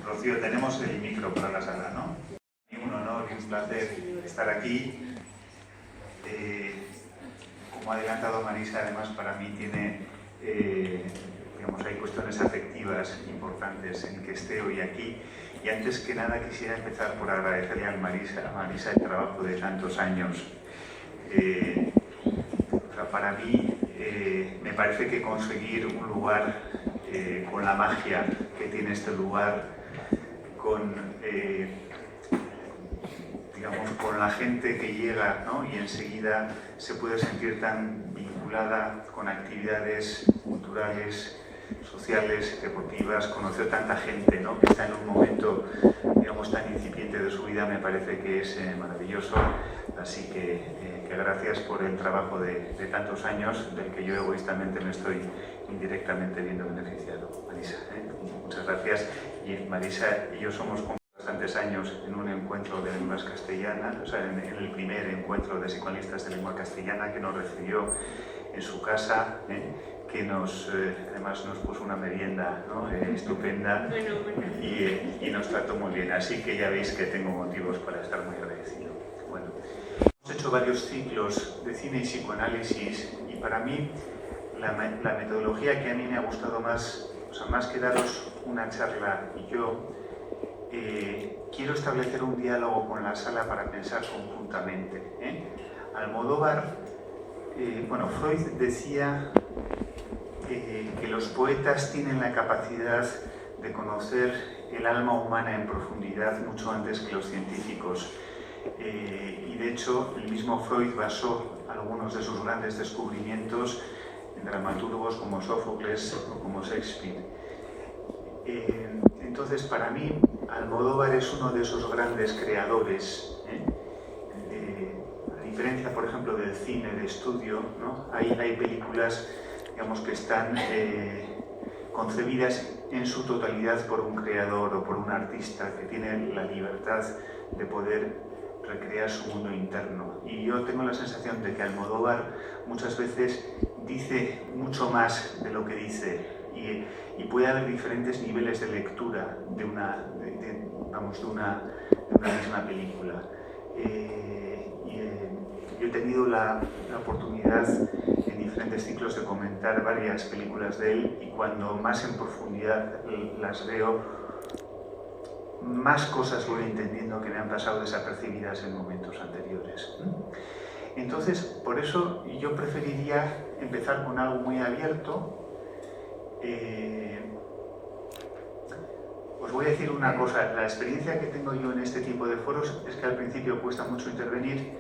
Rocío, tenemos el micro para la sala, ¿no? Un honor y un placer estar aquí. Como ha adelantado Marisa, además para mí tiene, digamos, hay cuestiones afectivas importantes en que esté hoy aquí. Y antes que nada quisiera empezar por agradecerle a Marisa el trabajo de tantos años. Para mí me parece que conseguir un lugar con la magia que tiene este lugar, digamos, con la gente que llega, ¿no? Y enseguida se puede sentir tan vinculada con actividades culturales, sociales, deportivas, conocer tanta gente, ¿no? Que está en un momento, digamos, tan incipiente de su vida, me parece que es maravilloso. Así que gracias por el trabajo de tantos años, del que yo egoístamente me estoy indirectamente viendo beneficiado. Marisa, muchas gracias. Y Marisa y yo somos bastantes años en un encuentro de lenguas castellanas, o sea, en el primer encuentro de psicoanalistas de lengua castellana, que nos recibió en su casa, que además nos puso una merienda, ¿no? Estupenda, y nos trató muy bien. Así que ya veis que tengo motivos para estar muy agradecido. Bueno, hemos hecho varios ciclos de cine y psicoanálisis, y para mí la metodología que a mí me ha gustado más, o sea, más que daros una charla y yo, quiero establecer un diálogo con la sala para pensar conjuntamente. Almodóvar, Freud decía que los poetas tienen la capacidad de conocer el alma humana en profundidad mucho antes que los científicos. Y de hecho, el mismo Freud basó algunos de sus grandes descubrimientos en dramaturgos como Sófocles o como Shakespeare. Entonces, para mí, Almodóvar es uno de esos grandes creadores. A diferencia, por ejemplo, del cine de estudio, ¿no? Hay películas, digamos, que están concebidas en su totalidad por un creador o por un artista que tiene la libertad de poder recrear su mundo interno. Y yo tengo la sensación de que Almodóvar muchas veces dice mucho más de lo que dice, y puede haber diferentes niveles de lectura de una misma película. Yo he tenido la oportunidad en diferentes ciclos de comentar varias películas de él, y cuando más en profundidad las veo, más cosas voy entendiendo que me han pasado desapercibidas en momentos anteriores. Entonces, por eso yo preferiría empezar con algo muy abierto. Os voy a decir una cosa, la experiencia que tengo yo en este tipo de foros es que al principio cuesta mucho intervenir,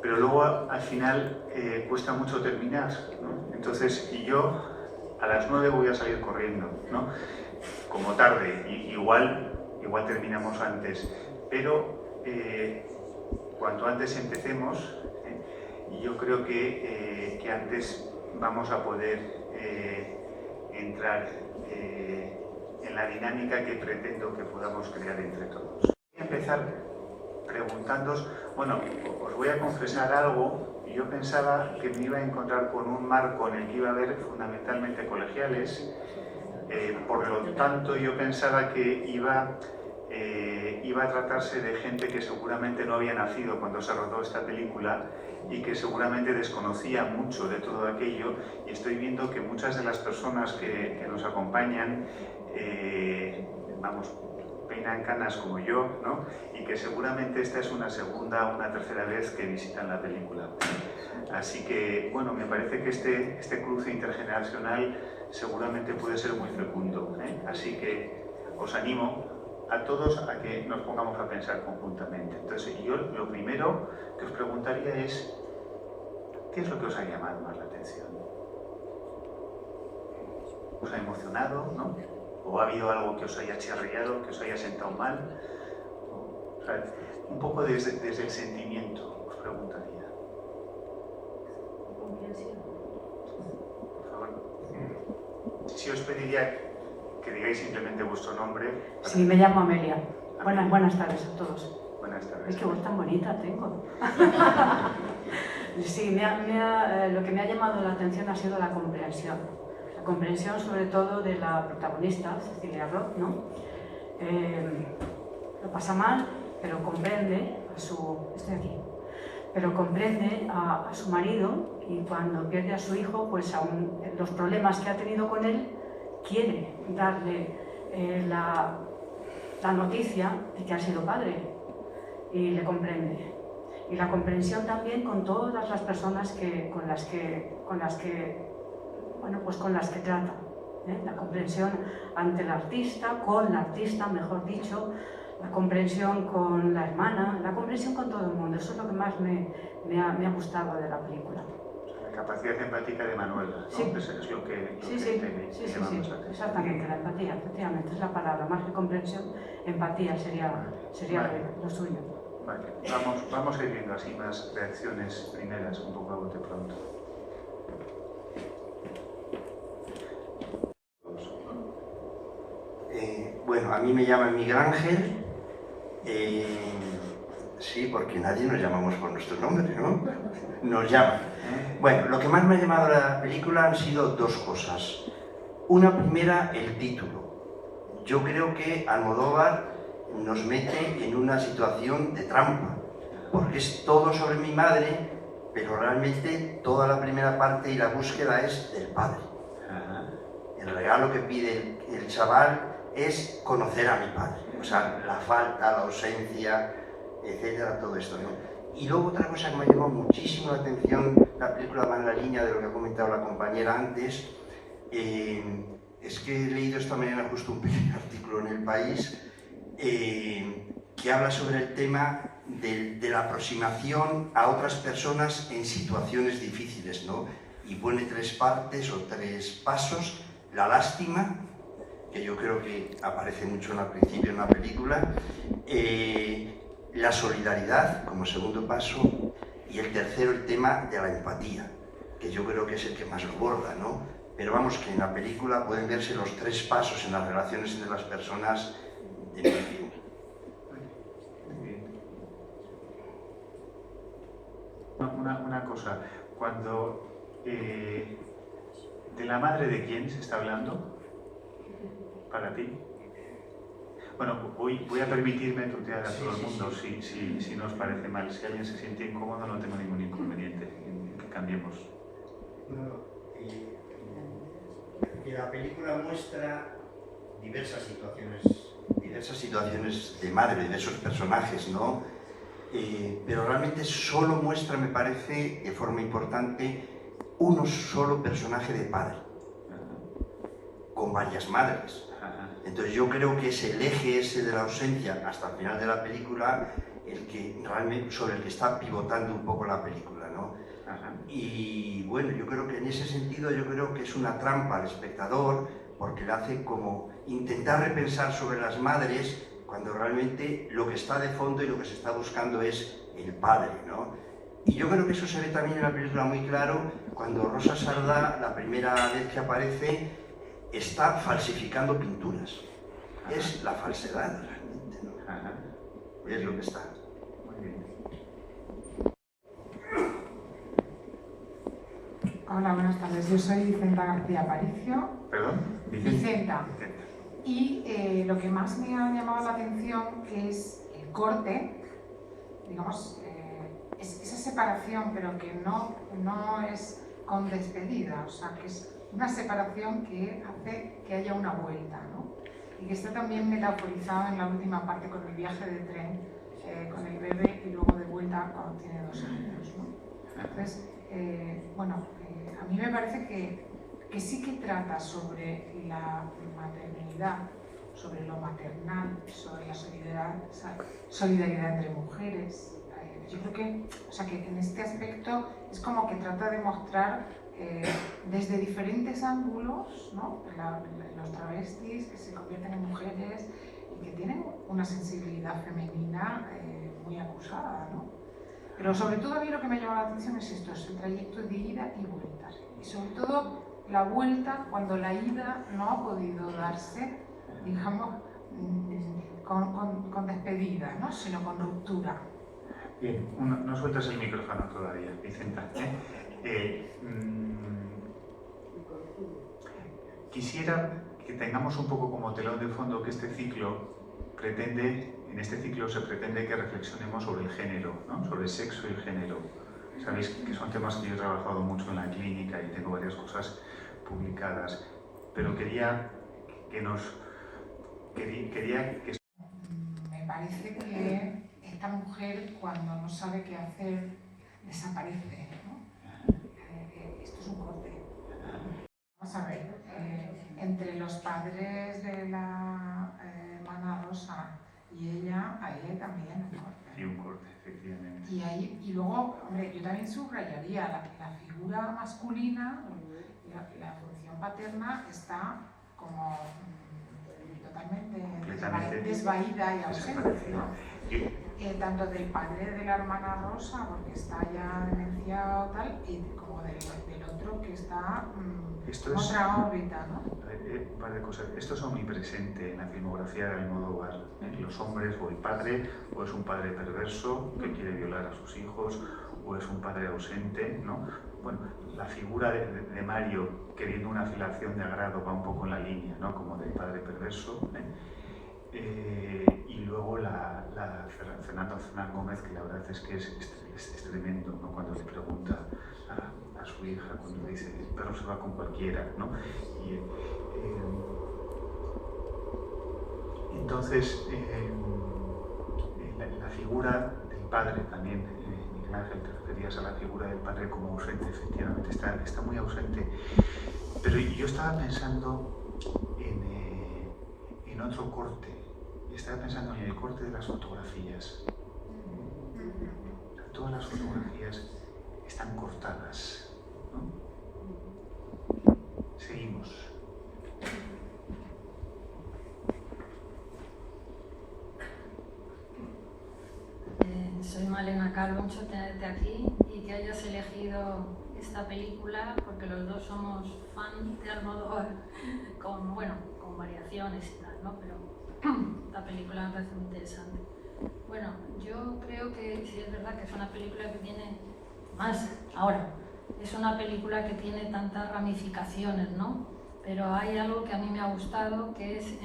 pero luego al final cuesta mucho terminar, ¿no? Entonces, yo a las 9 voy a salir corriendo, ¿no? Como tarde, igual terminamos antes, pero cuanto antes empecemos, yo creo que antes vamos a poder entrar en la dinámica que pretendo que podamos crear entre todos. Voy a empezar preguntándoos, os voy a confesar algo. Yo pensaba que me iba a encontrar con un marco en el que iba a haber fundamentalmente colegiales, por lo tanto yo pensaba que iba a tratarse de gente que seguramente no había nacido cuando se rodó esta película y que seguramente desconocía mucho de todo aquello, y estoy viendo que muchas de las personas que nos acompañan, peinan canas como yo, ¿no? Y que seguramente esta es una segunda o una tercera vez que visitan la película. Así que, me parece que este cruce intergeneracional seguramente puede ser muy fecundo, Así que os animo a todos a que nos pongamos a pensar conjuntamente. Entonces, yo lo primero que os preguntaría es, ¿qué es lo que os ha llamado más la atención? ¿Os ha emocionado, no? ¿O ha habido algo que os haya chirriado, que os haya sentado mal? O sea, un poco desde el sentimiento, os preguntaría. Por favor. Si os pediría que digáis simplemente vuestro nombre. Sí, me llamo Amelia. Buenas tardes a todos. Buenas tardes. Es que voz tan bonita tengo. Sí, lo que me ha llamado la atención ha sido la comprensión. La comprensión sobre todo de la protagonista, Cecilia Roth, ¿no? Lo pasa mal, pero comprende a su... Estoy aquí. Pero comprende a su marido, y cuando pierde a su hijo, pues aún los problemas que ha tenido con él, quiere darle la noticia de que ha sido padre, y le comprende. Y la comprensión también con todas las personas con las que trata. La comprensión ante el artista, con la artista, mejor dicho, la comprensión con la hermana, la comprensión con todo el mundo. Eso es lo que más me ha gustado de la película. La capacidad empática de Manuela, ¿no? Sí. Es lo que Sí, exactamente, la empatía, efectivamente, es la palabra. Más que comprensión, empatía sería Vale. lo suyo. Vale. Vamos a ir viendo así más reacciones primeras, un poco a bote pronto. Bueno, a mí me llaman Miguel Ángel. Sí, porque nadie nos llamamos por nuestro nombre, ¿no? Nos llaman. Bueno, lo que más me ha llamado la película han sido dos cosas. Una primera, el título. Yo creo que Almodóvar nos mete en una situación de trampa, porque es todo sobre mi madre, pero realmente toda la primera parte y la búsqueda es del padre. El regalo que pide el chaval es conocer a mi padre, o sea, la falta, la ausencia, etcétera, todo esto, ¿no? Y luego otra cosa que me ha llamado muchísimo la atención, la película va en la línea de lo que ha comentado la compañera antes, es que he leído esta mañana justo un pequeño artículo en El País que habla sobre el tema de la aproximación a otras personas en situaciones difíciles, ¿no? Y pone tres partes o tres pasos: la lástima, que yo creo que aparece mucho al principio en la película, la solidaridad como segundo paso, y el tercero, el tema de la empatía, que yo creo que es el que más lo borda, ¿no? Pero vamos, que en la película pueden verse los tres pasos en las relaciones entre las personas de mi film. Una cosa, cuando ¿de la madre de quién se está hablando para ti? Bueno, voy a permitirme tutear a todo el mundo, si no os parece mal. Si alguien se siente incómodo, no tengo ningún inconveniente en que cambiemos. Y la película muestra diversas situaciones de madre, de esos personajes, ¿no? Pero realmente solo muestra, me parece, de forma importante, uno solo personaje de padre, con varias madres. Entonces yo creo que es el eje ese de la ausencia hasta el final de la película el que realmente, sobre el que está pivotando un poco la película, ¿no? Y bueno, yo creo que en ese sentido yo creo que es una trampa al espectador, porque le hace como intentar repensar sobre las madres cuando realmente lo que está de fondo y lo que se está buscando es el padre, ¿no? Y yo creo que eso se ve también en la película muy claro cuando Rosa Sardá, la primera vez que aparece, está falsificando pinturas. Es la falsedad realmente, ¿no? Es lo que está. Muy bien. Hola, buenas tardes. Yo soy Vicenta García Aparicio. ¿Perdón? Vicenta. Y lo que más me ha llamado la atención es el corte, digamos, es esa separación, pero que no es con despedida, o sea, que es una separación que hace que haya una vuelta, ¿no? Y que está también metaforizado en la última parte con el viaje de tren, con el bebé y luego de vuelta cuando tiene 2 años, ¿no? Entonces, a mí me parece que sí que trata sobre la maternidad, sobre lo maternal, sobre la solidaridad entre mujeres. Yo creo que, que en este aspecto es como que trata de mostrar desde diferentes ángulos, ¿no? Los travestis que se convierten en mujeres y que tienen una sensibilidad femenina muy acusada, ¿no? Pero sobre todo a mí lo que me llama la atención es esto, es el trayecto de ida y vuelta. Y sobre todo la vuelta cuando la ida no ha podido darse, digamos, con despedida, ¿no? Sino con ruptura. Bien, no sueltas el micrófono todavía, Vicenta. quisiera que tengamos un poco como telón de fondo que este ciclo pretende, en este ciclo se pretende que reflexionemos sobre el género, ¿no? Sobre el sexo y el género. Sabéis que son temas que yo he trabajado mucho en la clínica y tengo varias cosas publicadas, pero quería que Me parece que esta mujer, cuando no sabe qué hacer, desaparece, ¿no? Esto es un corte. Vamos a ver, entre los padres de la hermana Rosa y ella, ahí hay también un corte. Y un corte, efectivamente. Y luego, hombre, yo también subrayaría la figura masculina, la función paterna está como totalmente desvaída y ausente, ¿no? Tanto del padre de la hermana Rosa, porque está ya demenciado tal, y como del otro que está en otra órbita, ¿no? Un par de cosas. Esto es omnipresente en la filmografía de Almodóvar. Los hombres, o el padre, o es un padre perverso que quiere violar a sus hijos, o es un padre ausente, ¿no? Bueno, la figura de Mario queriendo una filiación de agrado va un poco en la línea, ¿no? Como del padre perverso, y luego Fernando Fernán Gómez, que la verdad es que es tremendo, ¿no? Cuando le pregunta a su hija, cuando le dice el perro se va con cualquiera, ¿no? Y, entonces la figura del padre también, Miguel Ángel, te referías a la figura del padre como ausente, efectivamente está muy ausente, pero yo estaba pensando en otro corte. Estaba pensando en el corte de las fotografías. Todas las fotografías están cortadas, ¿no? Seguimos. Soy Malena Calvo, mucho tenerte aquí y que hayas elegido esta película porque los dos somos fan de Almodóvar con variaciones y tal, ¿no? Pero esta película me parece muy interesante. Bueno, yo creo que sí es verdad que es una película que tiene más, ahora, es una película que tiene tantas ramificaciones, ¿no? Pero hay algo que a mí me ha gustado, que es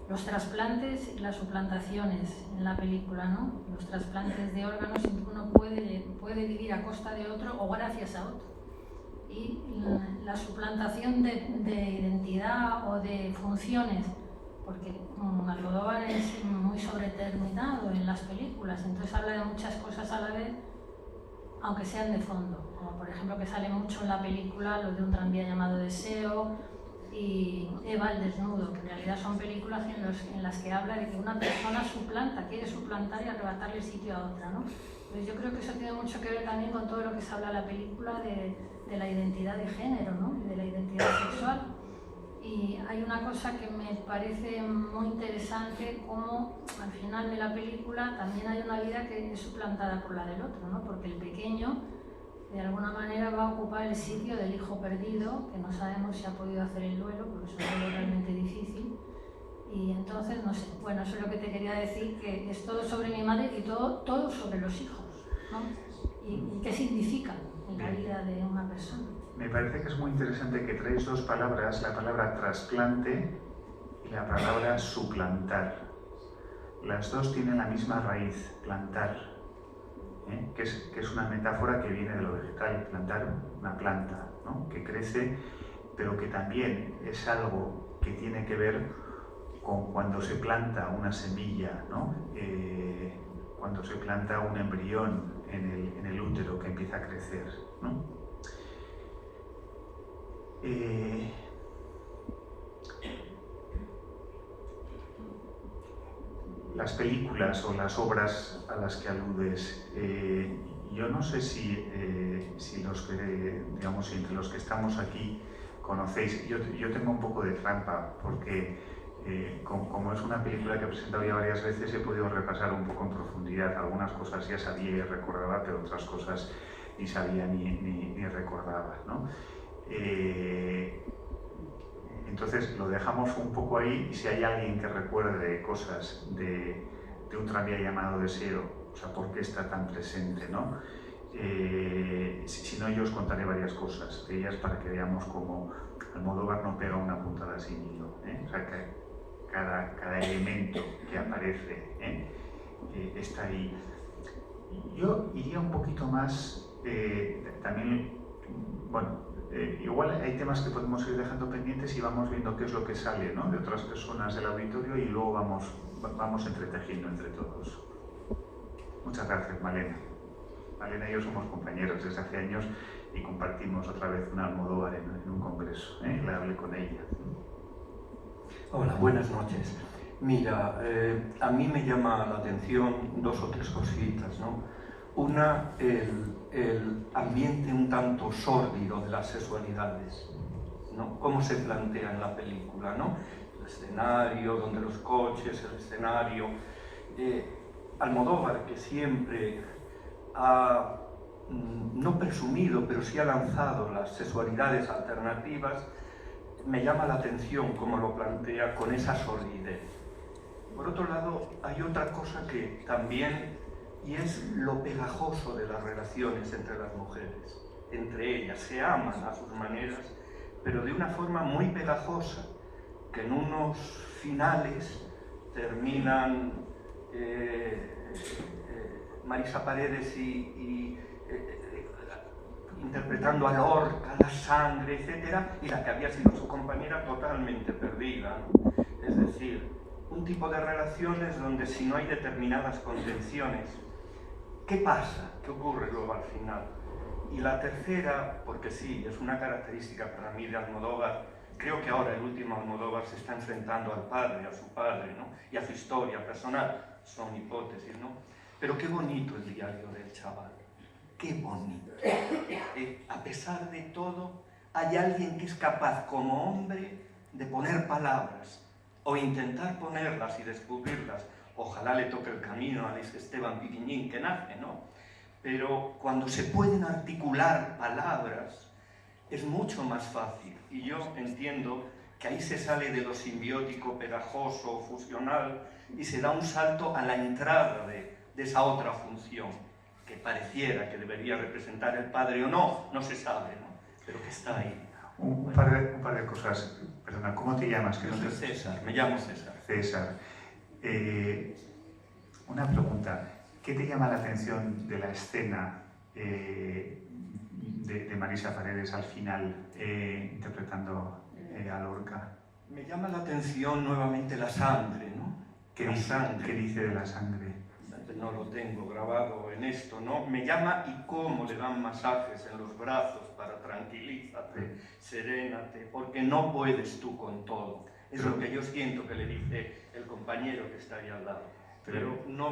los trasplantes y las suplantaciones en la película, ¿no? Los trasplantes de órganos, uno puede vivir a costa de otro o gracias a otro. Y la suplantación de identidad o de funciones, porque Almodóvar es muy sobredeterminado en las películas, entonces habla de muchas cosas a la vez, aunque sean de fondo, como por ejemplo que sale mucho en la película lo de un tranvía llamado Deseo y Eva el desnudo, que en realidad son películas en las que habla de que una persona quiere suplantar y arrebatarle el sitio a otra, ¿no? Pues yo creo que eso tiene mucho que ver también con todo lo que se habla en la película de la identidad de género, ¿no? Y de la identidad sexual. Y hay una cosa que me parece muy interesante, como al final de la película también hay una vida que es suplantada por la del otro, ¿no? Porque el pequeño de alguna manera va a ocupar el sitio del hijo perdido, que no sabemos si ha podido hacer el duelo, porque es un duelo realmente difícil. Y entonces, no sé, bueno, eso es lo que te quería decir, que es todo sobre mi madre y todo sobre los hijos, ¿no? Y qué significan en la vida de una persona. Me parece que es muy interesante que traéis dos palabras, la palabra trasplante y la palabra suplantar. Las dos tienen la misma raíz, plantar, que es una metáfora que viene de lo vegetal, plantar una planta, ¿no? Que crece, pero que también es algo que tiene que ver con cuando se planta una semilla, ¿no? Cuando se planta un embrión en el útero que empieza a crecer, ¿no? Las películas o las obras a las que aludes, yo no sé si los que, digamos, entre los que estamos aquí conocéis, yo tengo un poco de trampa porque como es una película que he presentado ya varias veces, he podido repasar un poco en profundidad. Algunas cosas ya sabía y recordaba, pero otras cosas ni sabía ni recordaba, ¿no? Entonces lo dejamos un poco ahí, y si hay alguien que recuerde cosas de un tranvía llamado Deseo, o sea, por qué está tan presente, ¿no? Si no, yo os contaré varias cosas de ellas para que veamos cómo Almodóvar no pega una puntada sin hilo. O sea, que cada elemento que aparece está ahí. Yo iría un poquito más, también, bueno, igual hay temas que podemos ir dejando pendientes y vamos viendo qué es lo que sale, ¿no?, de otras personas del auditorio, y luego vamos entretejiendo entre todos. Muchas gracias, Malena. Malena y yo somos compañeros desde hace años y compartimos otra vez un Almodóvar en un congreso. Le hablé con ella. Hola, buenas noches. Mira, a mí me llama la atención dos o tres cositas, ¿no? Una, el ambiente un tanto sórdido de las sexualidades, ¿no? Cómo se plantea en la película, ¿no? El escenario, donde los coches, el escenario. Almodóvar, que siempre ha, no presumido, pero sí ha lanzado las sexualidades alternativas, me llama la atención cómo lo plantea con esa sordidez. Por otro lado, hay otra cosa que también, y es lo pegajoso de las relaciones entre las mujeres. Entre ellas se aman a sus maneras, pero de una forma muy pegajosa, que en unos finales terminan Marisa Paredes interpretando a Lorca, la sangre, etcétera, y la que había sido su compañera totalmente perdida, ¿no? Es decir, un tipo de relaciones donde si no hay determinadas contenciones, ¿qué pasa? ¿Qué ocurre luego al final? Y la tercera, porque sí, es una característica para mí de Almodóvar, creo que ahora el último Almodóvar se está enfrentando al padre, a su padre, ¿no?, y a su historia personal, son hipótesis, ¿no? Pero qué bonito el diario del chaval. Qué bonito. A pesar de todo, hay alguien que es capaz como hombre de poner palabras o intentar ponerlas y descubrirlas. Ojalá le toque el camino a Luis Esteban Piquiñín que nace, ¿no? Pero cuando se pueden articular palabras es mucho más fácil. Y yo entiendo que ahí se sale de lo simbiótico, pegajoso, fusional y se da un salto a la entrada de esa otra función, que pareciera que debería representar el padre o no, no se sabe, ¿no?, pero que está ahí. Un par de cosas. Perdona, ¿cómo te llamas? Que Yo soy César, me llamo César. César. Una pregunta. ¿Qué te llama la atención de la escena de Marisa Paredes al final, interpretando a Lorca? Me llama la atención nuevamente la sangre, ¿no? ¿Qué dice de la sangre? No lo tengo grabado en esto, ¿no? Me llama y cómo le dan masajes en los brazos para tranquilízate, serénate, porque no puedes tú con todo. Es lo que yo siento que le dice el compañero que está ahí al lado. Pero no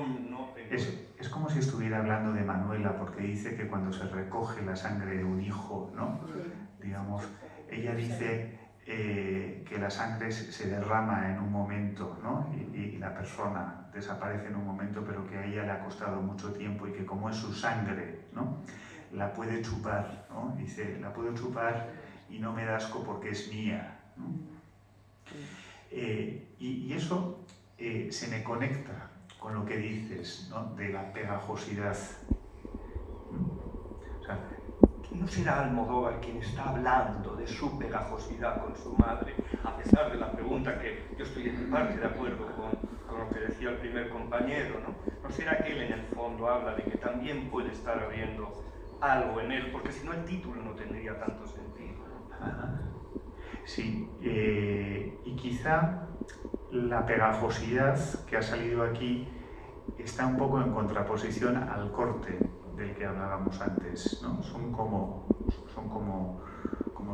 tengo... Es como si estuviera hablando de Manuela, porque dice que cuando se recoge la sangre de un hijo, ¿no? Digamos, ella dice que la sangre se derrama en un momento, ¿no? Y la persona desaparece en un momento, pero que a ella le ha costado mucho tiempo y que como es su sangre, ¿no?, la puede chupar, ¿no? Dice, la puedo chupar y no me da asco porque es mía, ¿no? Y eso se me conecta con lo que dices, ¿no?, de la pegajosidad. O sea, ¿no será Almodóvar quien está hablando de su pegajosidad con su madre? A pesar de la pregunta que yo estoy en parte de acuerdo con lo que decía el primer compañero, ¿no? ¿No será que él en el fondo habla de que también puede estar habiendo algo en él? Porque si no el título no tendría tanto sentido, ¿no? Ajá. Sí, y quizá la pegajosidad que ha salido aquí está un poco en contraposición al corte del que hablábamos antes, ¿no? Son como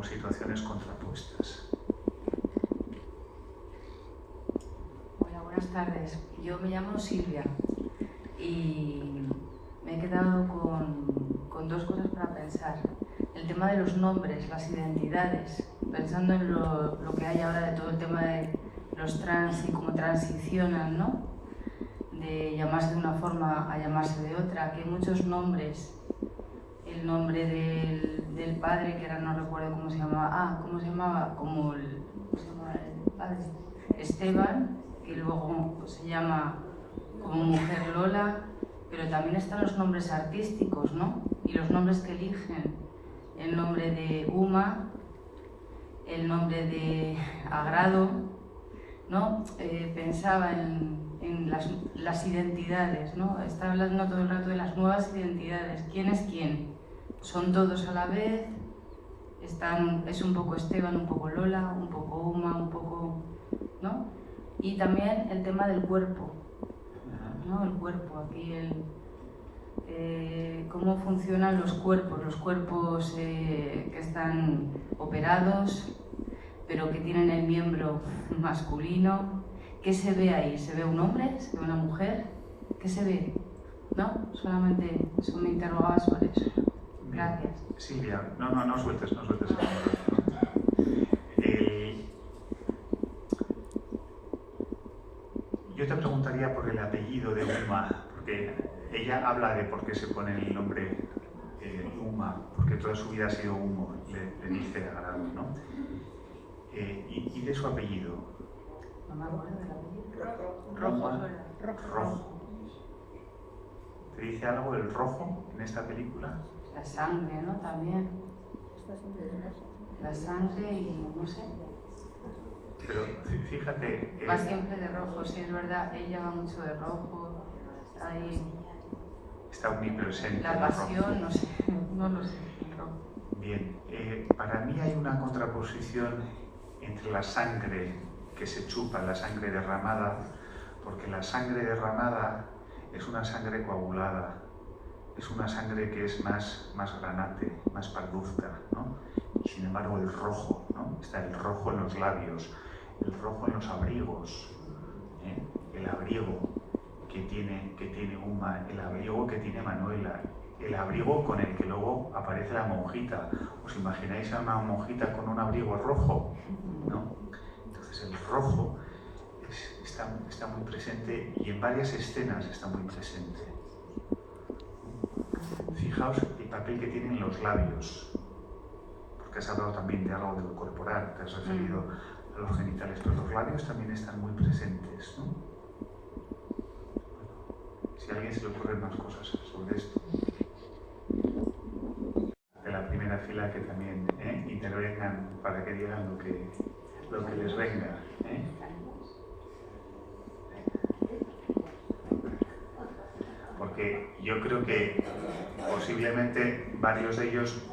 situaciones contrapuestas. Hola, buenas tardes. Yo me llamo Silvia y me he quedado con dos cosas para pensar. El tema de los nombres, las identidades, pensando en lo que hay ahora de todo el tema de los trans y cómo transicionan, ¿no?, de llamarse de una forma a llamarse de otra, que hay muchos nombres. El nombre del padre, que ahora no recuerdo cómo se llamaba, ¿cómo se llamaba? ¿Cómo se llamaba el padre? Esteban, y luego pues, se llama como mujer Lola, pero también están los nombres artísticos, ¿no? Y los nombres que eligen, el nombre de Uma, el nombre de Agrado, ¿no? Pensaba en las identidades, ¿no? Está hablando todo el rato de las nuevas identidades. ¿Quién es quién? Son todos a la vez. Es un poco Esteban, un poco Lola, un poco Uma, un poco, ¿no? Y también el tema del cuerpo, ¿no? El cuerpo, aquí cómo funcionan los cuerpos que están operados, pero que tienen el miembro masculino. ¿Qué se ve ahí? ¿Se ve un hombre? ¿Se ve una mujer? ¿Qué se ve? ¿No? Solamente eso me interrogaba sobre eso. Gracias. Silvia, no sueltes el micro. Yo te preguntaría por el apellido de Uma, porque ella habla de por qué se pone el nombre Uma, porque toda su vida ha sido humo, le dice a Grado, ¿no? Y de su apellido. No me acuerdo del apellido. Rojo. ¿Te dice algo el rojo en esta película? La sangre, ¿no? También. La sangre y no sé. Pero fíjate... Va siempre de rojo, sí, es verdad. Ella va mucho de rojo. Está ahí. Está omnipresente. La pasión, no sé, no lo sé. Bien, para mí hay una contraposición entre la sangre que se chupa, la sangre derramada, porque la sangre derramada es una sangre coagulada, es una sangre que es más granate, más parduzca, ¿no? Y sin embargo el rojo, ¿no? Está el rojo en los labios, el rojo en los abrigos, el abrigo que tiene Uma, el abrigo que tiene Manuela, el abrigo con el que luego aparece la monjita. ¿Os imagináis a una monjita con un abrigo rojo? ¿No? Entonces el rojo está muy presente y en varias escenas está muy presente. Fijaos el papel que tienen los labios, porque has hablado también de algo de lo corporal, te has referido a los genitales, pero los labios también están muy presentes, ¿no? Si a alguien se le ocurren más cosas sobre esto. De la primera fila que también intervengan para que digan lo que les venga. Porque yo creo que posiblemente varios de ellos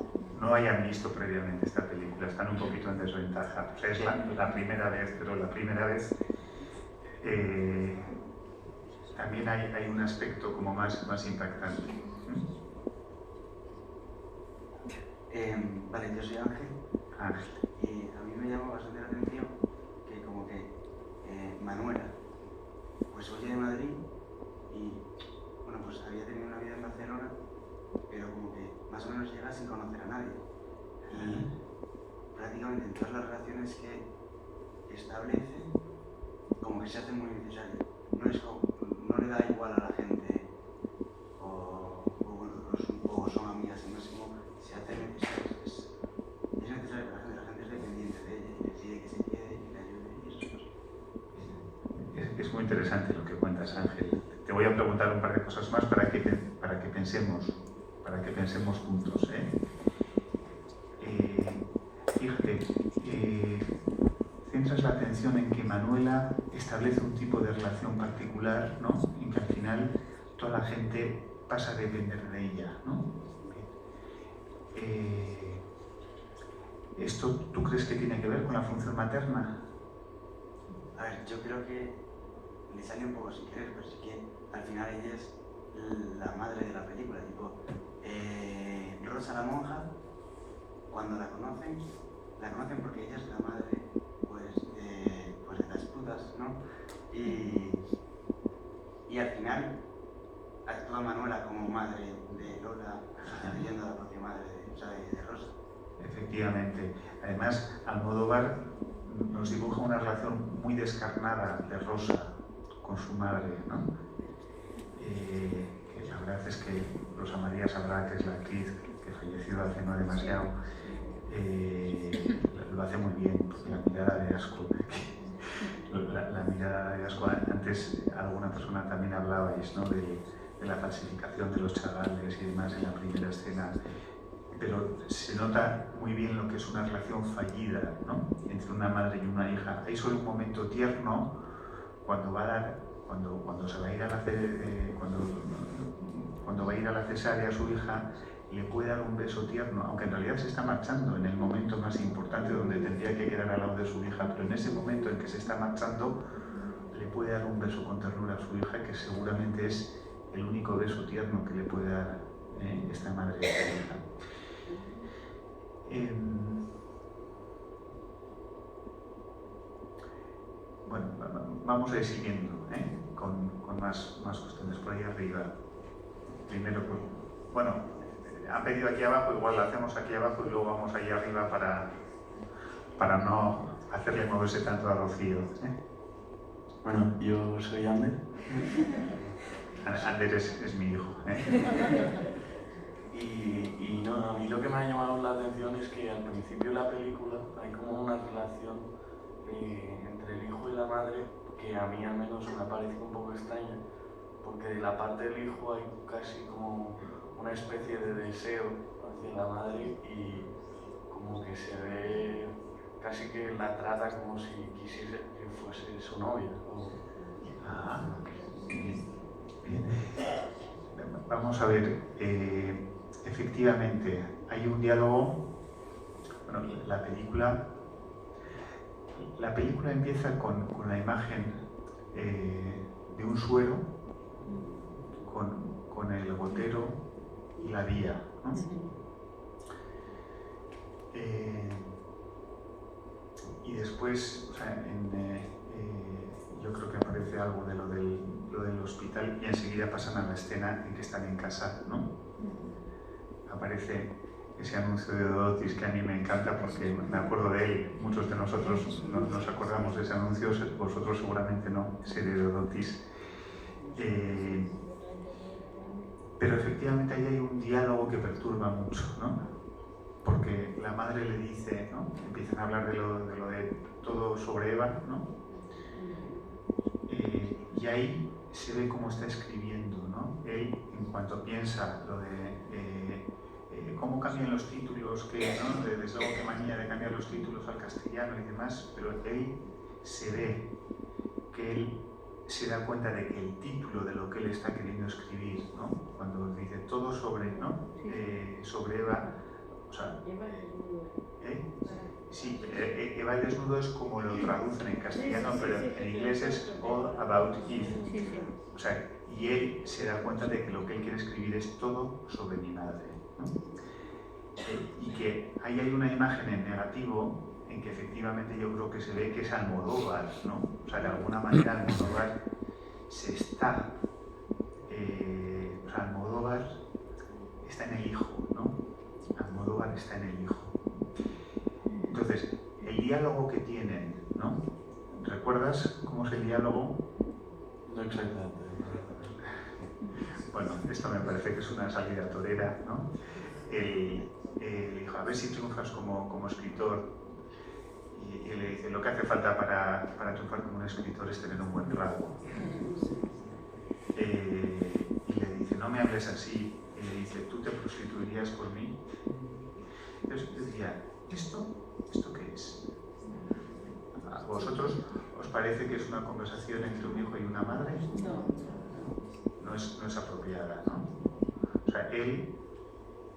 no hayan visto previamente esta película, están un poquito en desventaja. O sea, es la primera vez, pero la primera vez también hay un aspecto como más impactante. Vale, yo soy Ángel. Y a mí me llamó bastante la atención que como que Manuela pues oye de Madrid y bueno, pues había tenido una vida en Barcelona, pero como que más o menos llega sin conocer a nadie. Y prácticamente en todas las relaciones que establece, como que se hace muy necesario. No le da igual a la gente o son amigas, sino es como se hace necesario. Es necesario que la gente es dependiente de ella y decide que se quede y le ayude y eso. Es muy interesante lo que cuentas, Ángel. Te voy a preguntar un par de cosas más para que pensemos juntos. Fíjate, centras la atención en que Manuela establece un tipo de relación particular, ¿no? En que al final toda la gente pasa a depender de ella, ¿no? ¿Esto tú crees que tiene que ver con la función materna? A ver, yo creo que le sale un poco sin querer, pero sí que al final ella es la madre de la película, tipo Rosa la monja, cuando la conocen porque ella es la madre pues de las putas, ¿no? Y al final actúa Manuela como madre de Lola, sustituyendo a la propia madre de Rosa. Efectivamente. Además, Almodóvar nos dibuja una relación muy descarnada de Rosa con su madre, ¿no? Que la verdad es que Rosa María Sabrá, que es la actriz que falleció hace no demasiado, lo hace muy bien, porque la mirada de asco, la mirada de asco, antes alguna persona también hablabais, ¿no? la falsificación de los chavales y demás en la primera escena, pero se nota muy bien lo que es una relación fallida, ¿no?, entre una madre y una hija. Hay solo un momento tierno cuando va a dar, cuando se va a ir a la cuando va a ir a la cesárea a su hija, le puede dar un beso tierno, aunque en realidad se está marchando en el momento más importante donde tendría que quedar al lado de su hija, pero en ese momento en que se está marchando le puede dar un beso con ternura a su hija, que seguramente es el único beso tierno que le puede dar esta madre a esta hija. Bueno, vamos a ir siguiendo con más cuestiones por ahí arriba. Primero, pues, bueno, han pedido aquí abajo, igual lo hacemos aquí abajo y luego vamos ahí arriba para no hacerle moverse tanto a Rocío. Bueno, yo soy Ander. Ander es mi hijo. Y no, a mí lo que me ha llamado la atención es que al principio de la película hay como una relación entre el hijo y la madre que a mí al menos me ha parecido un poco extraña, porque de la parte del hijo hay casi como una especie de deseo hacia la madre y como que se ve casi que la trata como si quisiese que fuese su novia. Bien. Vamos a ver, efectivamente hay un diálogo. Bueno, la película empieza con la imagen de un suero con el gotero y la vía, ¿no? Y después, o sea, yo creo que aparece algo de lo del hospital y enseguida pasan a la escena en que están en casa, ¿no? Aparece ese anuncio de Dodotis que a mí me encanta porque me acuerdo de él, muchos de nosotros nos acordamos de ese anuncio, vosotros seguramente no, ese de Dodotis. Pero efectivamente ahí hay un diálogo que perturba mucho, ¿no? Porque la madre le dice, ¿no?, empiezan a hablar de lo de todo sobre Eva, ¿no? Y ahí se ve cómo está escribiendo, ¿no? Él, en cuanto piensa lo de cómo cambian los títulos, que, ¿no?, desde luego que manía de cambiar los títulos al castellano y demás, pero él se ve que él se da cuenta de que el título de lo que él está queriendo escribir, ¿no?, cuando dice todo sobre, ¿no?, sobre Eva, o sea, sí, Eva el desnudo es como lo traducen en castellano, pero en inglés es All About Eve. O sea, y él se da cuenta de que lo que él quiere escribir es todo sobre mi madre, ¿no? Y que ahí hay una imagen en negativo en que efectivamente yo creo que se ve que es Almodóvar, ¿no? O sea, de alguna manera Almodóvar se está... o sea, Almodóvar está en el hijo, ¿no? Almodóvar está en el hijo. Entonces, el diálogo que tienen, ¿no? ¿Recuerdas cómo es el diálogo? No exactamente. Bueno, esto me parece que es una salida torera, ¿no? Dijo, a ver si triunfas como escritor. Y le dice, lo que hace falta para triunfar como un escritor es tener un buen rabo. Y le dice, no me hables así. Y le dice, ¿tú te prostituirías por mí? Entonces yo diría, ¿esto qué es? ¿A vosotros os parece que es una conversación entre un hijo y una madre? No es apropiada, ¿no? O sea, él,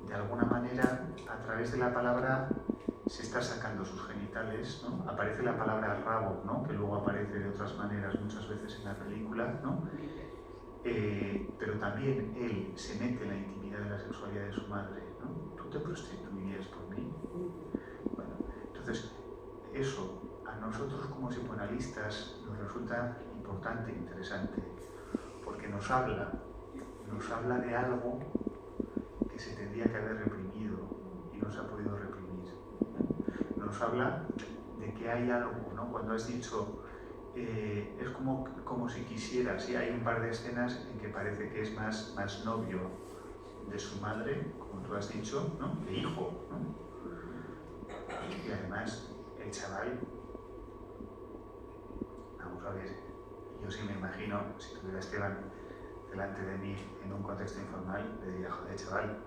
de alguna manera, a través de la palabra, se está sacando sus genitales, ¿no? Aparece la palabra rabo, ¿no?, que luego aparece de otras maneras muchas veces en la película, ¿no? Pero también él se mete en la intimidad de la sexualidad de su madre, ¿no? ¿Tú te prostituirías por mí? Bueno, entonces, eso a nosotros como psicoanalistas nos resulta importante, interesante, porque nos habla de algo que se tendría que haber reprimido y no se ha podido reprimir. Nos habla de que hay algo, ¿no? Cuando has dicho, es como si quisiera, sí, hay un par de escenas en que parece que es más novio de su madre, como tú has dicho, ¿no?, que hijo, ¿no? Y además, el chaval, vamos a ver, yo sí me imagino, si tuviera Esteban, delante de mí en un contexto informal, le diría, joder, chaval,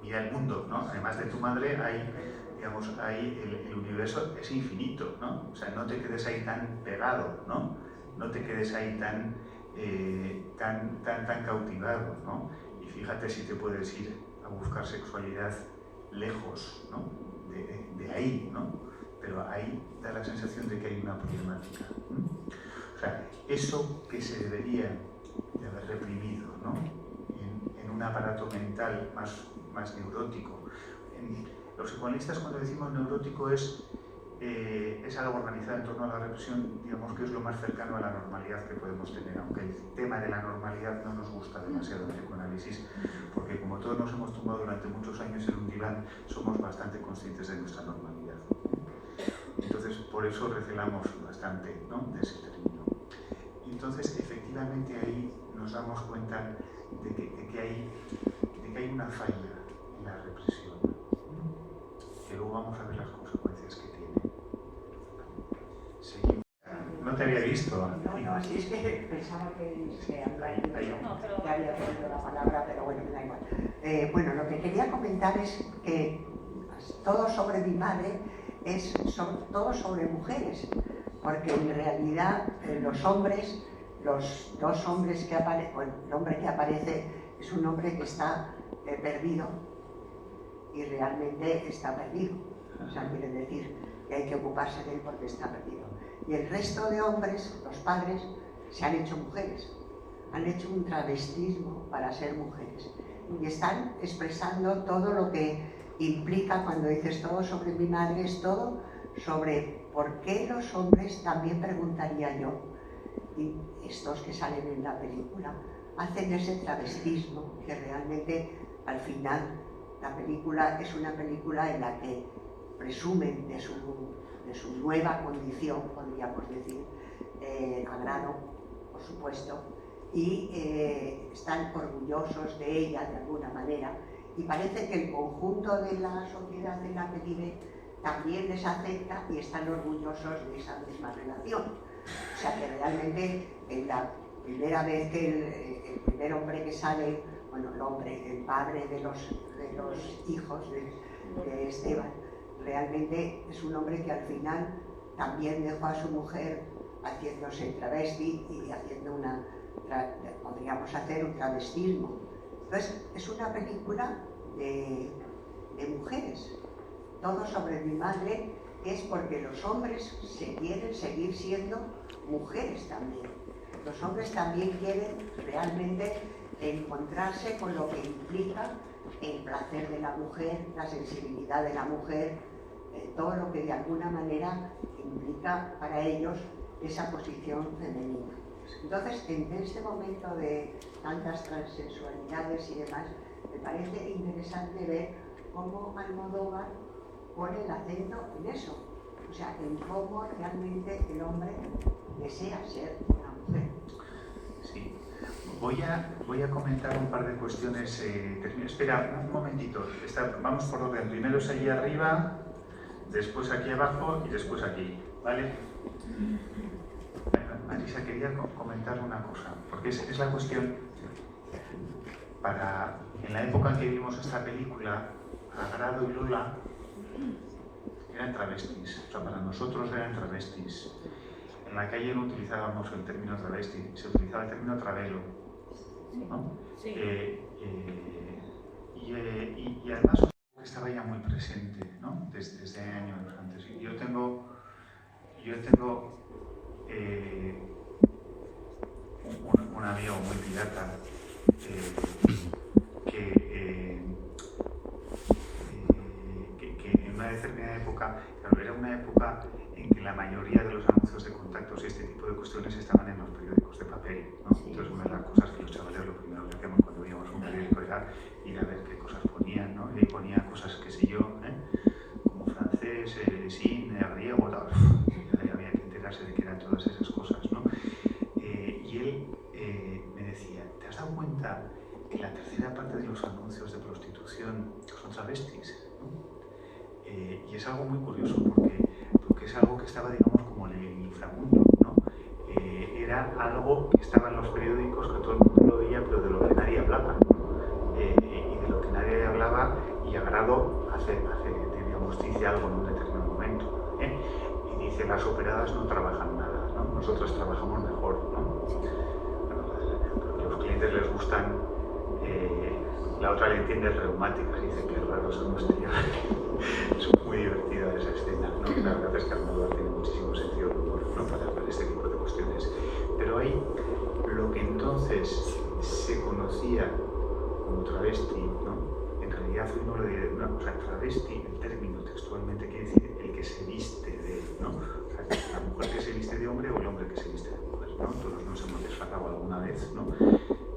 mira el mundo, ¿no? Además de tu madre, el universo es infinito, ¿no? O sea, no te quedes ahí tan pegado, ¿no? No te quedes ahí tan cautivado, ¿no? Y fíjate si te puedes ir a buscar sexualidad lejos, ¿no? De ahí, ¿no? Pero ahí da la sensación de que hay una problemática, ¿no? O sea, eso que se debería de haber reprimido, ¿no? En un aparato mental más neurótico. Los psicoanalistas, cuando decimos neurótico, es algo organizado en torno a la represión, digamos que es lo más cercano a la normalidad que podemos tener, aunque el tema de la normalidad no nos gusta demasiado en el psicoanálisis, porque como todos nos hemos tumbado durante muchos años en un diván, somos bastante conscientes de nuestra normalidad. Entonces, por eso recelamos bastante, ¿no?, de ese término. Y entonces, efectivamente, ahí nos damos cuenta de que hay una falla en la represión, que luego vamos a ver las consecuencias que tiene. Seguimos. No te había visto. No, sí, es que pensaba que había perdido la palabra, pero bueno, me da igual. Bueno, lo que quería comentar es que todo sobre mi madre es todo sobre mujeres, porque en realidad los hombres, los dos hombres que aparecen, bueno, el hombre que aparece es un hombre que está perdido y realmente está perdido. O sea, quiere decir que hay que ocuparse de él porque está perdido. Y el resto de hombres, los padres, se han hecho mujeres, han hecho un travestismo para ser mujeres y están expresando todo lo que implica cuando dices todo sobre mi madre, es todo sobre por qué los hombres, también preguntaría yo, y estos que salen en la película, hacen ese travestismo que realmente al final la película es una película en la que presumen de su nueva condición, podríamos decir, agrado, por supuesto, y están orgullosos de ella de alguna manera, y parece que el conjunto de la sociedad en la que vive también les acepta y están orgullosos de esa misma relación. O sea que realmente en la primera vez que el primer hombre que sale, bueno, el padre de los hijos de Esteban, realmente es un hombre que al final también dejó a su mujer haciéndose travesti y haciendo podríamos hacer un travestismo. Entonces, es una película de mujeres. Todo sobre mi madre es porque los hombres se quieren seguir siendo mujeres también. Los hombres también quieren realmente encontrarse con lo que implica el placer de la mujer, la sensibilidad de la mujer, todo lo que de alguna manera implica para ellos esa posición femenina. Entonces, en este momento de tantas transexualidades y demás, me parece interesante ver cómo Almodóvar pone el acento en eso, o sea, en cómo realmente el hombre desea ser una mujer. Sí. Voy a comentar un par de cuestiones. Espera, un momentito. Vamos por orden. Primero es allí arriba, después aquí abajo y después aquí, ¿vale? Marisa, quería comentar una cosa, porque es la cuestión en la época en que vimos esta película, Agrado y Lola eran travestis, o sea, para nosotros eran travestis. En la calle no utilizábamos el término travesti, se utilizaba el término travelo, ¿no? Sí. Y además estaba ya muy presente, ¿no? Desde años antes. Yo tengo un amigo muy pirata que en una determinada época, claro, era una época en que la mayoría de los anuncios de contactos y este tipo de cuestiones estaban en los periódicos de papel, ¿no? Sí. Entonces, una de las cosas que los chavales lo primero que hacíamos cuando veíamos un periódico era ir a ver qué cosas ponían, ¿no? Y ponía cosas, qué sé yo, como francés, cine, griego, tal. Había que enterarse de que eran todas esas cosas, ¿no? Y él me decía, ¿te has dado cuenta que la tercera parte de los anuncios de prostitución son travestis, ¿no? Y es algo muy curioso porque es algo que estaba, digamos, como en el inframundo, ¿no? era algo que estaba en los periódicos, que todo el mundo lo veía, pero de lo que nadie hablaba. Y de lo que nadie hablaba, y Agrado dice algo en un determinado momento. Y dice, las operadas no trabajan nada, ¿no? Nosotros trabajamos mejor, ¿no? Porque a los clientes les gustan, la otra le entiende reumáticas, y dice, qué raro son los tíos. Es muy divertida esa escena, ¿no? La verdad es que Almodóvar tiene muchísimo sentido de humor, ¿no? Para este tipo de cuestiones. Pero ahí, lo que entonces se conocía como travesti, ¿no? En realidad uno lo dice, no, o sea, travesti, el término textualmente quiere decir el que se viste de, ¿no? O sea, la mujer que se viste de hombre o el hombre que se viste de mujer, ¿no? Todos nos hemos disfrazado alguna vez, ¿no?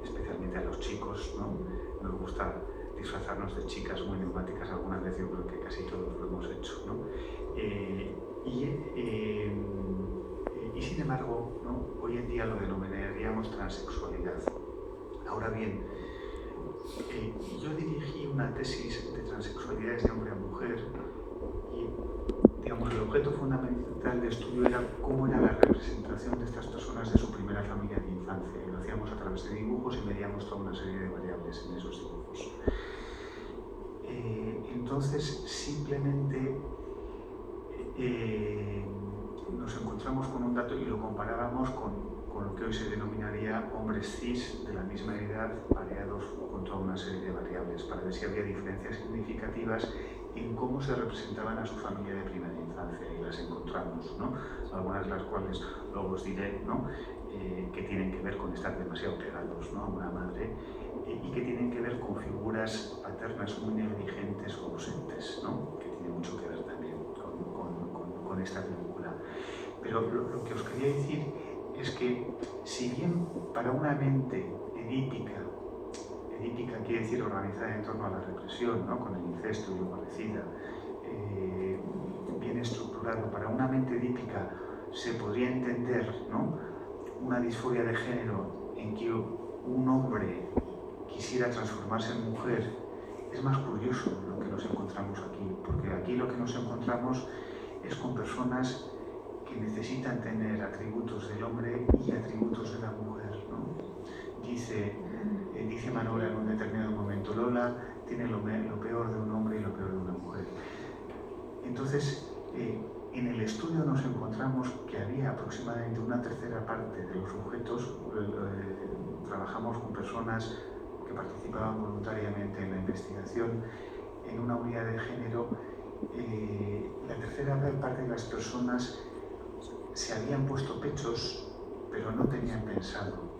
Especialmente a los chicos, ¿no? Nos gusta disfrazarnos de chicas muy neumáticas alguna vez, yo creo que casi todos lo hemos hecho, ¿no? Y sin embargo, ¿no? Hoy en día lo denominaríamos transexualidad. Ahora bien, yo dirigí una tesis de transexualidades de hombre a mujer y, digamos, el objeto fundamental de estudio era cómo era la representación de estas personas de su primera familia de infancia. Y lo hacíamos a través de dibujos y medíamos toda una serie de variables en esos dibujos. Entonces, simplemente nos encontramos con un dato y lo comparábamos con lo que hoy se denominaría hombres cis de la misma edad variados con toda una serie de variables para ver si había diferencias significativas en cómo se representaban a su familia de primera infancia, y las encontramos, ¿no? Algunas de las cuales luego os diré, ¿no? Que tienen que ver con estar demasiado pegados, ¿no? A una madre, y que tienen que ver con figuras paternas muy negligentes o ausentes, ¿no? Que tiene mucho que ver también con esta película. Pero lo que os quería decir es que, si bien para una mente edípica quiere decir organizada en torno a la represión, ¿no? Con el incesto y lo parecida, bien estructurado, para una mente edípica se podría entender, ¿no? Una disforia de género en que un hombre quisiera transformarse en mujer. Es más curioso lo que nos encontramos aquí, porque aquí lo que nos encontramos es con personas que necesitan tener atributos del hombre y atributos de la mujer, ¿no? Dice Manuela en un determinado momento, Lola tiene lo peor de un hombre y lo peor de una mujer. Entonces, en el estudio nos encontramos que había aproximadamente una tercera parte de los sujetos, trabajamos con personas que participaban voluntariamente en la investigación en una unidad de género. La tercera parte de las personas se habían puesto pechos, pero no tenían pensado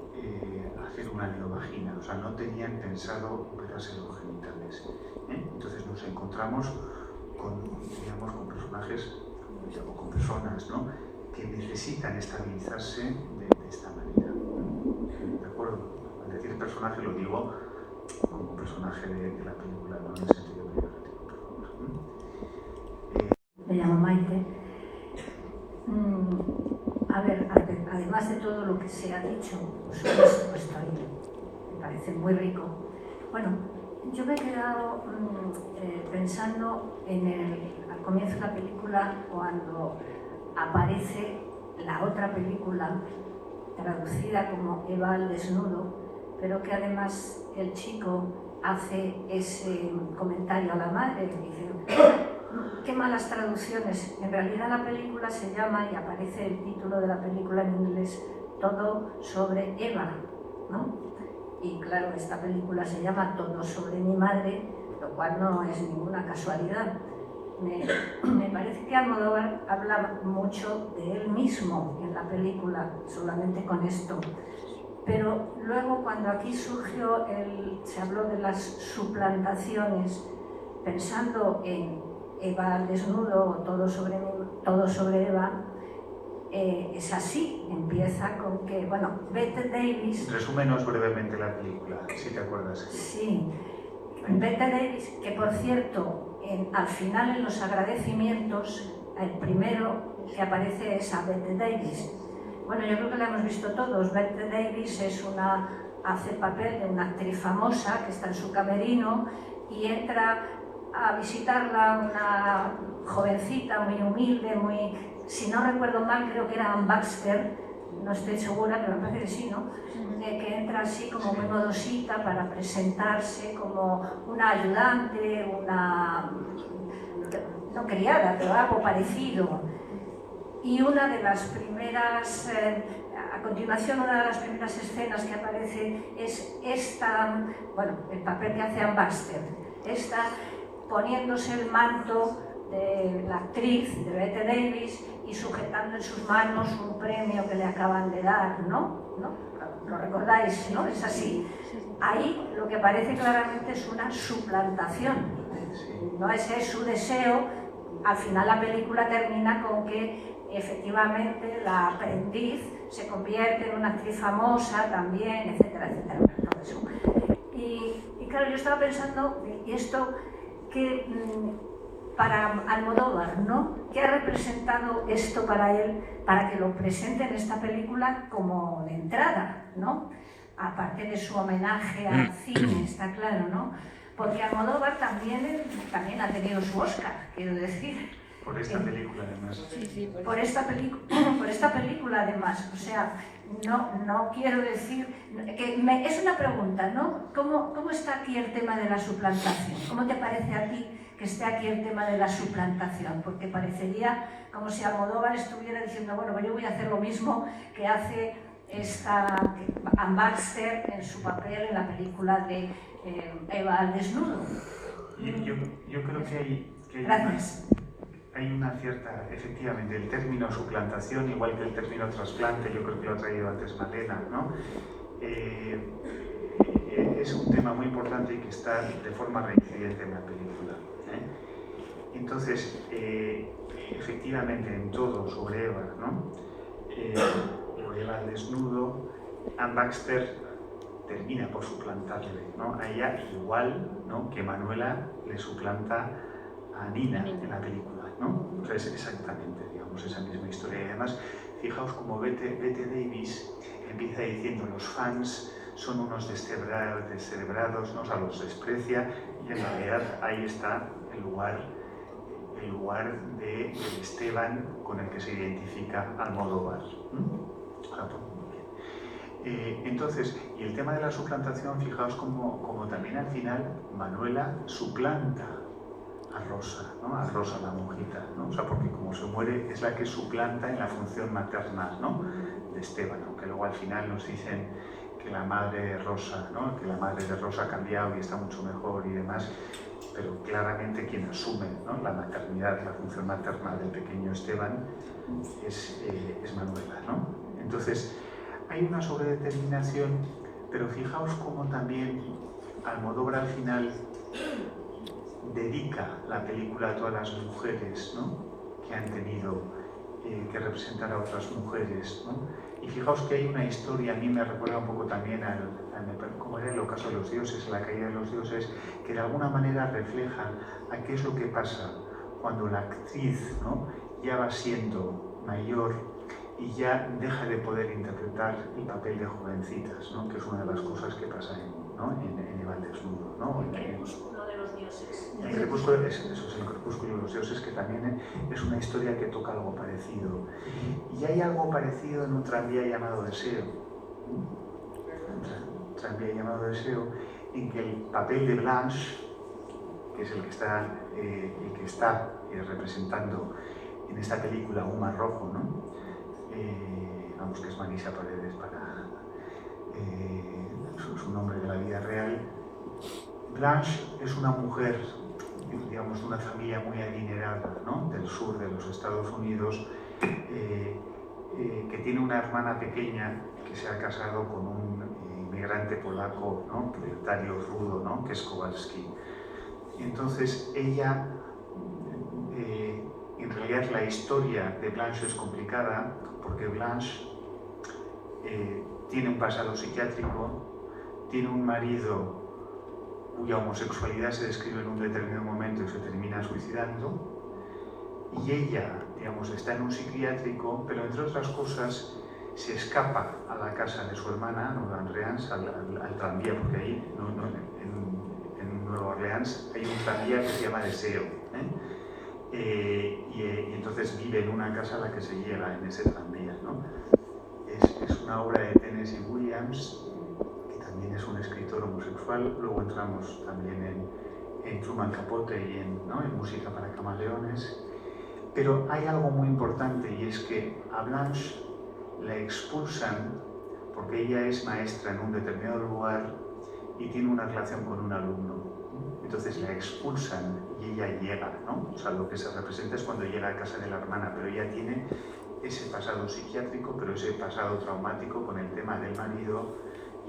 hacer una neovagina, o sea, no tenían pensado operarse los genitales. Entonces nos encontramos con personajes o con personas, ¿no? Que necesitan estabilizarse de esta manera. ¿De acuerdo? Al decir personaje lo digo como personaje de la película, no en el sentido peyorativo, por favor. Me llamo Maite. A ver, además de todo lo que se ha dicho sobre esto, me parece muy rico. Bueno, yo me he quedado pensando al comienzo de la película, cuando aparece la otra película traducida como Eva al desnudo, pero que además el chico hace ese comentario a la madre, que dice, qué malas traducciones. En realidad la película se llama, y aparece el título de la película en inglés, Todo sobre Eva, ¿no? Y claro, esta película se llama Todo sobre mi madre, lo cual no es ninguna casualidad. Me parece que Almodóvar habla mucho de él mismo en la película, solamente con esto. Pero luego, cuando aquí surgió, se habló de las suplantaciones, pensando en Eva al desnudo o Todo sobre Eva, es así, empieza con que, bueno, Bette Davis... Resúmenos brevemente la película, si te acuerdas. Sí, Bette Davis, que por cierto, al final en los agradecimientos, el primero que aparece es a Bette Davis. Bueno, yo creo que la hemos visto todos. Bette Davis hace el papel de una actriz famosa que está en su camerino y entra a visitarla una jovencita muy humilde, si no recuerdo mal, creo que era Ann Baxter, no estoy segura, pero me parece que sí, ¿no? Que entra así como muy modosita para presentarse como una ayudante, una, no criada, pero algo parecido. Y una de las primeras, a continuación, una de las primeras escenas que aparece es esta, bueno, el papel que hace Anne Baxter, esta poniéndose el manto de la actriz, de Bette Davis, y sujetando en sus manos un premio que le acaban de dar, ¿no? ¿Lo recordáis, no? Es así. Ahí lo que parece claramente es una suplantación, no ese es su deseo. Al final la película termina con que efectivamente la aprendiz se convierte en una actriz famosa también, etcétera, etcétera. Todo eso. Y claro, yo estaba pensando, y esto que para Almodóvar, ¿no? ¿Qué ha representado esto para él, para que lo presente en esta película como de entrada, ¿no? Aparte de su homenaje al cine, está claro, ¿no? Porque Almodóvar también ha tenido su Oscar, quiero decir. Por esta película, además. Sí, por esta película, además. O sea, no quiero decir... que es una pregunta, ¿no? ¿Cómo está aquí el tema de la suplantación? ¿Cómo te parece a ti que esté aquí el tema de la suplantación? Porque parecería como si Almodóvar estuviera diciendo, bueno, pues yo voy a hacer lo mismo que hace Anne Baxter en su papel en la película de Eva al desnudo. Yo creo que Gracias. Hay una cierta, efectivamente, el término suplantación, igual que el término trasplante, yo creo que lo ha traído antes Malena, ¿no? Es un tema muy importante y que está de forma reincidente en la película. Entonces, efectivamente, en todo sobre Eva, ¿no? Eva al desnudo, Anne Baxter termina por suplantarle, ¿no? A ella igual, ¿no? Que Manuela le suplanta a Nina en la película, ¿no? Entonces, exactamente, digamos, esa misma historia. Y además, fijaos como Bette Davis empieza diciendo los fans son unos descerebrados, ¿no? O sea, los desprecia, y en realidad ahí está el lugar de Esteban con el que se identifica Almodóvar. Entonces, y el tema de la suplantación, fijaos como también al final Manuela suplanta a Rosa, ¿no? A Rosa la monjita, ¿no? O sea, porque como se muere es la que suplanta en la función materna, ¿no? De Esteban, aunque luego al final nos dicen que la madre de Rosa, ¿no? Que la madre de Rosa ha cambiado y está mucho mejor y demás, pero claramente quien asume, ¿no? La maternidad, la función materna del pequeño Esteban es Manuela, ¿no? Entonces, hay una sobredeterminación, pero fijaos cómo también Almodóvar al final dedica la película a todas las mujeres, ¿no? Que han tenido que representar a otras mujeres, ¿no? Y fijaos que hay una historia, a mí me recuerda un poco también como era el ocaso de los dioses, la caída de los dioses, que de alguna manera refleja a qué es lo que pasa cuando la actriz, ¿no? Ya va siendo mayor y ya deja de poder interpretar el papel de jovencitas, ¿no? Que es una de las cosas que pasa en Eva al desnudo, ¿no? El crepúsculo de los dioses. El crepúsculo, el crepúsculo de los dioses, que también es una historia que toca algo parecido. Y hay algo parecido en un tranvía llamado Deseo. Un tranvía llamado Deseo, en que el papel de Blanche, que es el que está representando en esta película Un mar rojo, ¿no? Vamos, que es Marisa Paredes para su nombre de la vida real. Blanche es una mujer, digamos, de una familia muy adinerada, ¿no? Del sur de los Estados Unidos, que tiene una hermana pequeña que se ha casado con un inmigrante polaco, ¿no? Proletario rudo, ¿no? Que es Kowalski. Entonces ella, en realidad la historia de Blanche es complicada porque Blanche tiene un pasado psiquiátrico, tiene un marido cuya homosexualidad se describe en un determinado momento y se termina suicidando, y ella, digamos, está en un psiquiátrico, pero entre otras cosas se escapa a la casa de su hermana, en Nueva Orleans, al tranvía, porque ahí, en Nueva Orleans, hay un tranvía que se llama Deseo, y entonces vive en una casa a la que se llega en ese tranvía, ¿no? es una obra de Tennessee Williams, que también es un escritor homosexual. Luego entramos también en Truman Capote y ¿no? en Música para camaleones. Pero hay algo muy importante, y es que a Blanche la expulsan porque ella es maestra en un determinado lugar y tiene una relación con un alumno. Entonces la expulsan y ella llega, ¿no? O sea, lo que se representa es cuando llega a casa de la hermana, pero ella tiene ese pasado psiquiátrico, pero ese pasado traumático con el tema del marido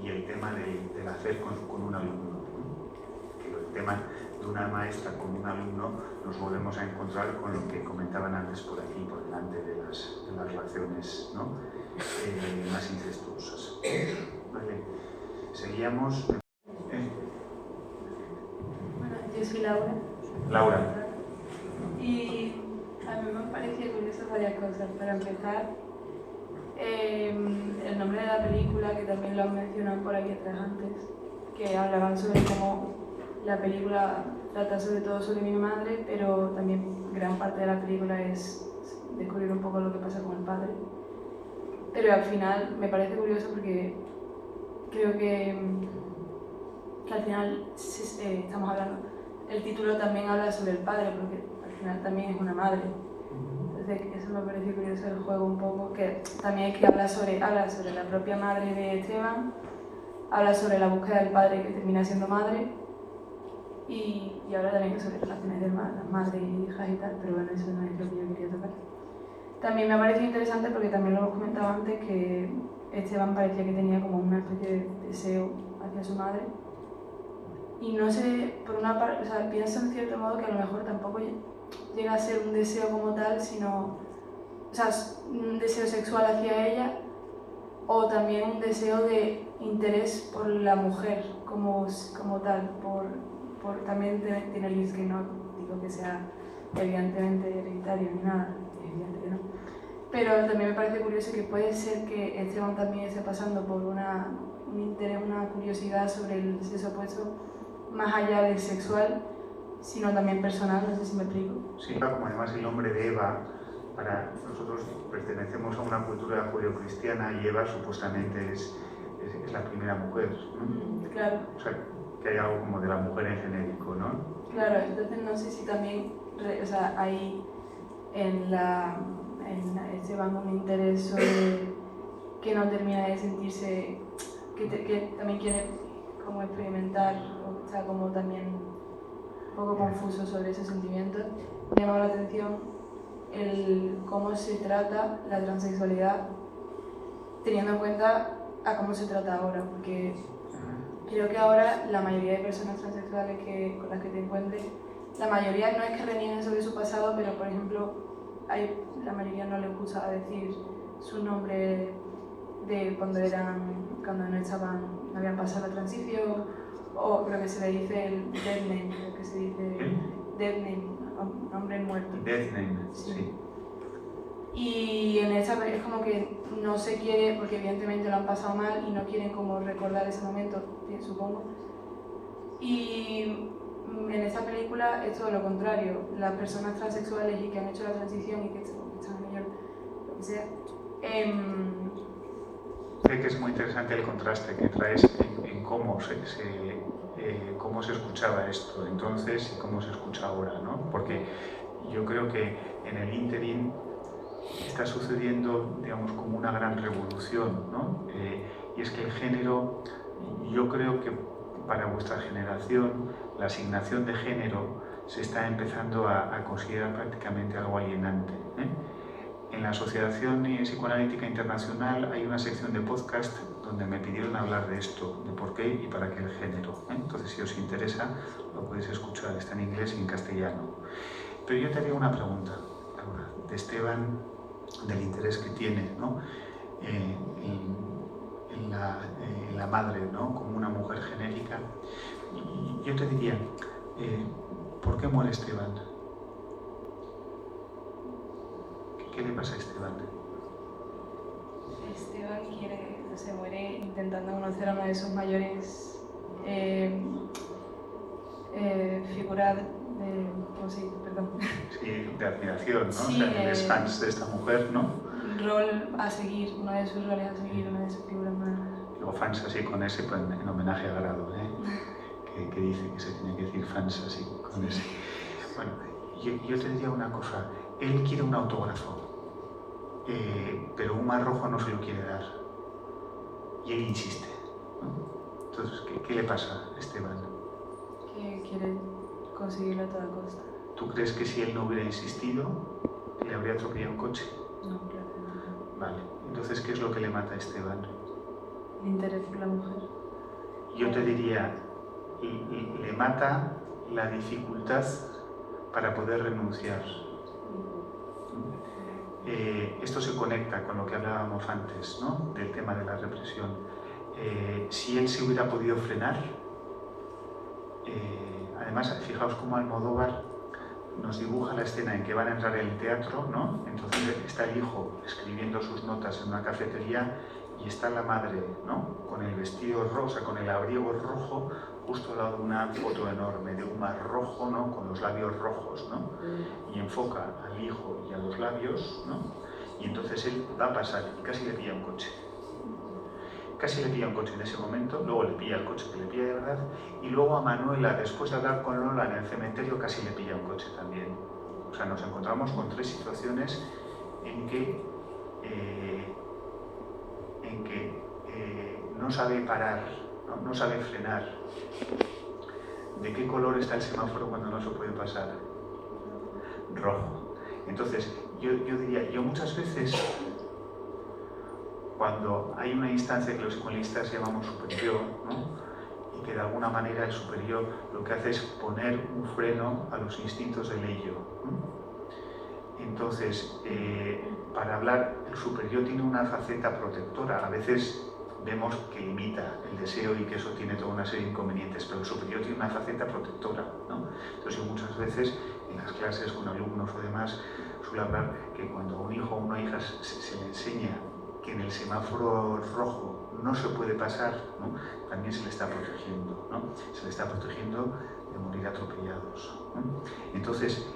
y el tema del hacer con un alumno. El tema de una maestra con un alumno nos volvemos a encontrar con lo que comentaban antes por aquí, por delante de las relaciones, ¿no? Más incestuosas. Vale. Seguíamos. Bueno, yo soy Laura. Laura. Y a mí me parecía curioso varias cosas. Para empezar, el nombre de la película, que también lo han mencionado por aquí atrás antes, que hablaban sobre cómo la película trata sobre todo sobre mi madre, pero también gran parte de la película es descubrir un poco lo que pasa con el padre. Pero al final me parece curioso porque creo que al final estamos hablando, el título también habla sobre el padre, porque al final también es una madre. Entonces eso me parece curioso el juego un poco, que también es que habla sobre la propia madre de Esteban, habla sobre la búsqueda del padre que termina siendo madre, y habla también sobre relaciones de madre e hijas y tal, pero bueno, eso no es lo que yo quería tocar. También me ha parecido interesante porque también lo hemos comentado antes, que Esteban parecía que tenía como una especie de deseo hacia su madre. Y no sé, por una parte, o sea, pienso en cierto modo que a lo mejor tampoco llega a ser un deseo como tal, sino, o sea, un deseo sexual hacia ella, o también un deseo de interés por la mujer como tal, también tiene Liz, que no digo que sea evidentemente hereditario ni nada, evidente que no. Pero también me parece curioso que puede ser que Esteban también esté pasando por un interés, una curiosidad sobre el sexo opuesto, más allá del sexual, sino también personal, no sé si me explico. Sí, como además el nombre de Eva, para nosotros pertenecemos a una cultura judeocristiana y Eva supuestamente es la primera mujer, ¿no? Claro. O sea, que hay algo como de la mujer en genérico, ¿no? Claro, entonces no sé si también hay en Esteban un interés sobre que no termina de sentirse, que también quiere como experimentar, o sea, como también un poco confuso sobre ese sentimiento. Me ha llamado la atención cómo se trata la transexualidad teniendo en cuenta a cómo se trata ahora, porque creo que ahora la mayoría de personas transexuales con las que te encuentres, la mayoría no es que renieguen sobre su pasado, pero por ejemplo, la mayoría no les gusta decir su nombre de cuando no habían pasado la transición, o creo que se le dice el dead name, creo que se dice dead name, nombre muerto. Death name, sí. Y en esa es como que no se quiere, porque evidentemente lo han pasado mal y no quieren como recordar ese momento, supongo. Y en esa película es todo lo contrario. Las personas transexuales y que han hecho la transición y que están en ello, lo que sea, Creo que es muy interesante el contraste que traes en cómo se escuchaba esto entonces y cómo se escucha ahora, ¿no? Porque yo creo que en el ínterin está sucediendo, digamos, como una gran revolución, ¿no? Y es que el género, yo creo que para vuestra generación, la asignación de género se está empezando a considerar prácticamente algo alienante, ¿eh? En la Asociación Psicoanalítica Internacional hay una sección de podcast donde me pidieron hablar de esto, de por qué y para qué el género, ¿eh? Entonces, si os interesa, lo podéis escuchar, está en inglés y en castellano. Pero yo te haría una pregunta, Laura, de Esteban, del interés que tiene, ¿no? En la madre, ¿no? Como una mujer genérica. Y yo te diría, ¿por qué muere Esteban? ¿Qué le pasa a Esteban? Esteban se muere intentando conocer a una de sus mayores figuras de, ¿cómo se dice? Perdón. Sí, de admiración, ¿no? Sí, o sea, eres fans de esta mujer, ¿no? rol a seguir, uno de sus roles a seguir, una de sus figuras más... Luego fans así con ese, pues, en homenaje a Grado, que dice que se tiene que decir fans así con ese. Bueno, yo te diría una cosa, él quiere un autógrafo, pero un mar rojo no se lo quiere dar, y él insiste, ¿no? Entonces, ¿qué le pasa a Esteban? Que quiere conseguirlo a toda costa. ¿Tú crees que si él no hubiera insistido, le habría atropellado un coche? No, claro que no. Vale, entonces, ¿qué es lo que le mata a Esteban? El interés por la mujer. Yo te diría, le mata la dificultad para poder renunciar. Esto se conecta con lo que hablábamos antes, ¿no? Del tema de la represión. Si él se hubiera podido frenar, además, fijaos cómo Almodóvar nos dibuja la escena en que van a entrar en el teatro, ¿no? Entonces está el hijo escribiendo sus notas en una cafetería y está la madre, ¿no? Con el vestido rosa, con el abrigo rojo, justo al lado de una foto enorme de un mar rojo, ¿no? Con los labios rojos, ¿no? Y enfoca al hijo y a los labios, ¿no? Y entonces él va a pasar y casi le pilla un coche. Casi le pilla un coche en ese momento, luego le pilla el coche que le pilla de verdad, y luego a Manuela, después de hablar con Lola en el cementerio, casi le pilla un coche también. O sea, nos encontramos con tres situaciones en que no sabe parar, no sabe frenar. ¿De qué color está el semáforo cuando no se puede pasar? Rojo. Entonces, yo diría, yo muchas veces, cuando hay una instancia que los psicoanalistas llamamos superior, ¿no? Y que de alguna manera el superior lo que hace es poner un freno a los instintos del ello, ¿no? Entonces, para hablar, el superior tiene una faceta protectora. A veces vemos que limita el deseo y que eso tiene toda una serie de inconvenientes, pero el superior tiene una faceta protectora, ¿no? Entonces, yo muchas veces en las clases con alumnos o demás suelo hablar que cuando a un hijo o una hija se le enseña que en el semáforo rojo no se puede pasar, ¿no? También se le está protegiendo, ¿no? Se le está protegiendo de morir atropellados, ¿no? Entonces,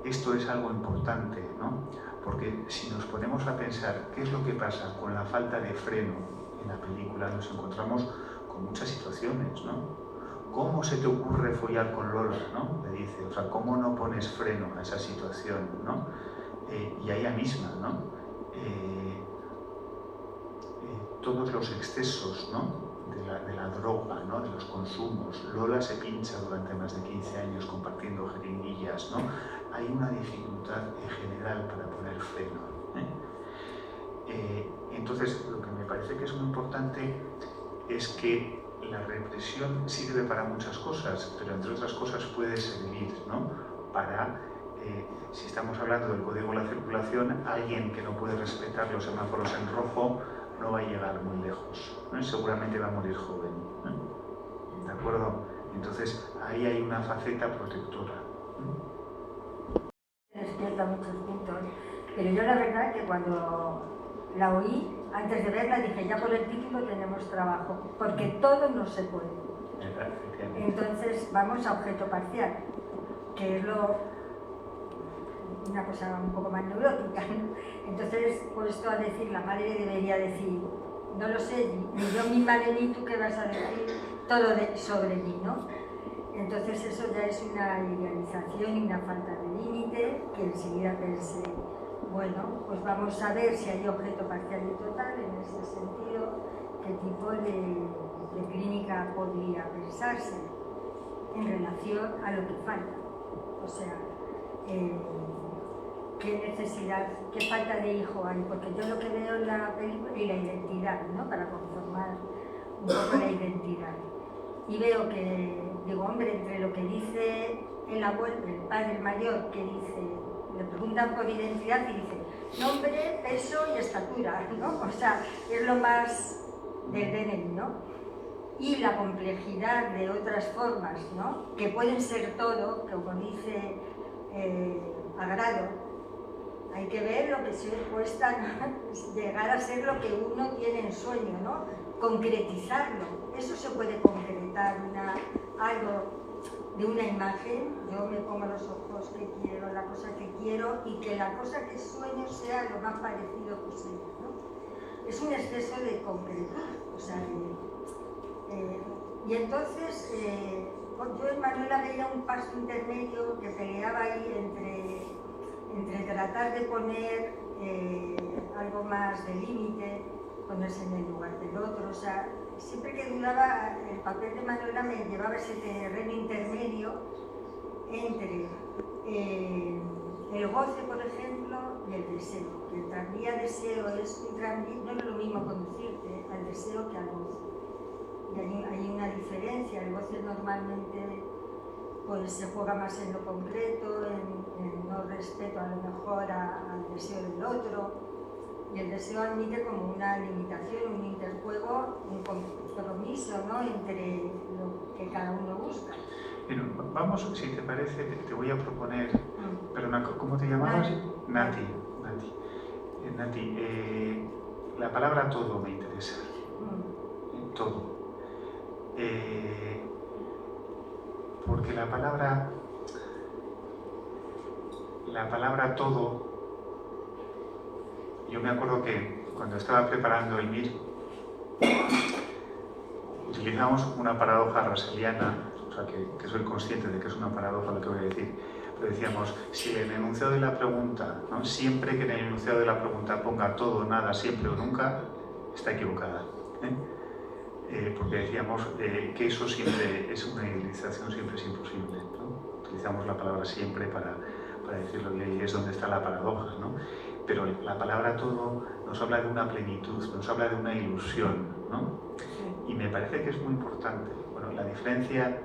esto es algo importante, ¿no? Porque si nos ponemos a pensar qué es lo que pasa con la falta de freno en la película, nos encontramos con muchas situaciones, ¿no? ¿Cómo se te ocurre follar con Lola, ¿no? Le dice, o sea, ¿cómo no pones freno a esa situación, ¿no? Y a ella misma, ¿no? Todos los excesos, ¿no? de la droga, ¿no? De los consumos. Lola se pincha durante más de 15 años compartiendo jeringuillas, ¿no? Hay una dificultad en general para poner freno, entonces, lo que me parece que es muy importante es que la represión sirve para muchas cosas, pero entre otras cosas puede servir, ¿no? Para, si estamos hablando del código de la circulación, alguien que no puede respetar los semáforos en rojo no va a llegar muy lejos, ¿no? Seguramente va a morir joven, ¿no? ¿De acuerdo? Entonces, ahí hay una faceta protectora. Despierta muchos puntos, pero yo la verdad que cuando la oí, antes de verla, dije, ya por el título tenemos trabajo, porque todo no se puede. Entonces, vamos a objeto parcial, que es una cosa un poco más neurótica, ¿no? Entonces, puesto a decir, la madre debería decir, no lo sé, ni yo misma ni tú qué vas a decir, todo sobre mí, ¿no? Entonces eso ya es una idealización y una falta de límite, que enseguida pensé, bueno, pues vamos a ver si hay objeto parcial y total, en ese sentido, qué tipo de clínica podría pensarse en relación a lo que falta. O sea, qué necesidad, qué falta de hijo hay, porque yo lo que veo en la película es la identidad, ¿no? Para conformar un poco la identidad. Y veo que, digo, hombre, entre lo que dice el abuelo, el padre mayor, que dice, le preguntan por identidad y dice nombre, peso y estatura, ¿no? O sea, es lo más del DNI, ¿no? Y la complejidad de otras formas, ¿no? Que pueden ser todo, que como dice Agrado, hay que ver lo que se cuesta, ¿no? Llegar a ser lo que uno tiene en sueño, ¿no? Concretizarlo. Eso se puede concretar, algo de una imagen, yo me pongo los ojos que quiero, la cosa que quiero y que la cosa que sueño sea lo más parecido posible, ¿no? Es un exceso de concretud, o sea, y entonces yo en Manuela veía un paso intermedio que peleaba ahí entre tratar de poner algo más de límite, ponerse en el lugar del otro, o sea, siempre que dudaba, el papel de Manuela me llevaba a ese terreno intermedio entre el goce, por ejemplo, y el deseo. El tranvía deseo es un tranvía, no es lo mismo conducirte al deseo que al goce. Y hay una diferencia, el goce normalmente pues, se juega más en lo concreto, en no respeto a lo mejor al deseo del otro. Y el deseo admite como una limitación, un interjuego, un compromiso, ¿no?, entre lo que cada uno busca. Bueno, vamos, si te parece, te voy a proponer... Perdona, ¿cómo te llamabas? Nati. Nati, la palabra todo me interesa. Todo. Porque la palabra todo... Yo me acuerdo que cuando estaba preparando el MIR utilizamos una paradoja russelliana, o sea que soy consciente de que es una paradoja lo que voy a decir, pero decíamos, si en el enunciado de la pregunta, ¿no?, siempre que en el enunciado de la pregunta ponga todo, nada, siempre o nunca, está equivocada. Porque decíamos que eso siempre es una idealización, siempre es imposible, ¿no? Utilizamos la palabra siempre para decirlo, y ahí es donde está la paradoja, ¿no? Pero la palabra todo nos habla de una plenitud, nos habla de una ilusión, ¿no? Y me parece que es muy importante. Bueno, la diferencia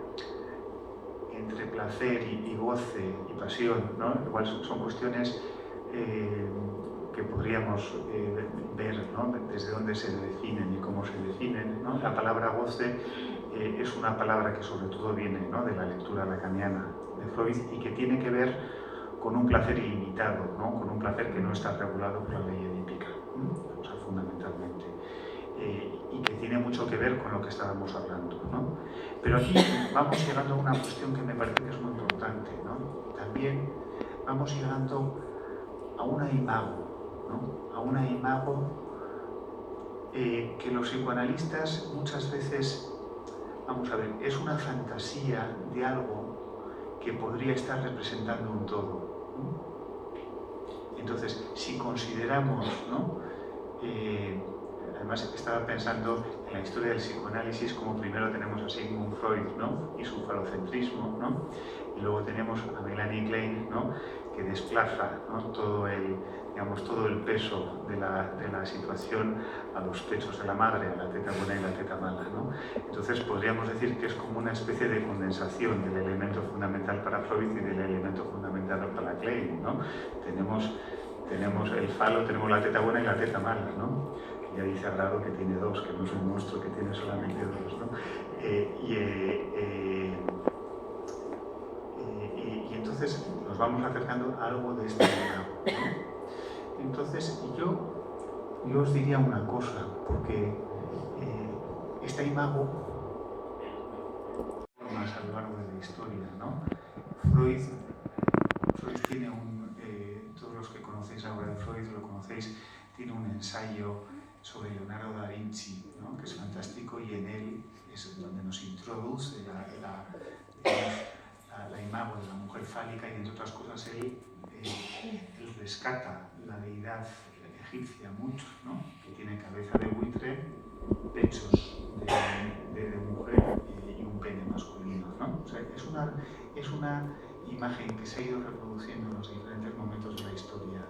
entre placer y goce y pasión, ¿no?, igual son cuestiones que podríamos ver, ¿no?, desde dónde se definen y cómo se definen, ¿no? La palabra goce es una palabra que sobre todo viene, ¿no?, de la lectura lacaniana de Freud y que tiene que ver con un placer ilimitado, ¿no?, con un placer que no está regulado por la ley edípica, ¿no?, o sea, fundamentalmente, y que tiene mucho que ver con lo que estábamos hablando, ¿no? Pero aquí vamos llegando a una cuestión que me parece que es muy importante, ¿no? También vamos llegando a una imago, ¿no?, a una imago que los psicoanalistas muchas veces, vamos a ver, es una fantasía de algo que podría estar representando un todo. Entonces, si consideramos, ¿no?, además estaba pensando en la historia del psicoanálisis, como primero tenemos a Sigmund Freud, ¿no?, y su falocentrismo, ¿no?, y luego tenemos a Melanie Klein, ¿no?, que desplaza, ¿no?, todo el peso de la situación a los pechos de la madre, a la teta buena y la teta mala, ¿no? Entonces podríamos decir que es como una especie de condensación del elemento fundamental para Freud y del elemento fundamental para Klein, ¿no? Tenemos el falo, tenemos la teta buena y la teta mala, ¿no? Que ya dice Agrado que tiene dos, que no es un monstruo que tiene solamente dos, ¿no? Y entonces nos vamos acercando a algo de este lado, ¿no? Entonces yo os diría una cosa, porque esta imago más a lo largo de la historia, ¿no? Freud tiene todos los que conocéis ahora de Freud lo conocéis, tiene un ensayo sobre Leonardo da Vinci, ¿no?, que es fantástico, y en él es donde nos introduce la imago de la mujer fálica, y entre otras cosas él rescata la deidad egipcia mucho, ¿no?, que tiene cabeza de buitre, pechos de mujer y un pene masculino, ¿no? O sea, es una imagen que se ha ido reproduciendo en los diferentes momentos de la historia,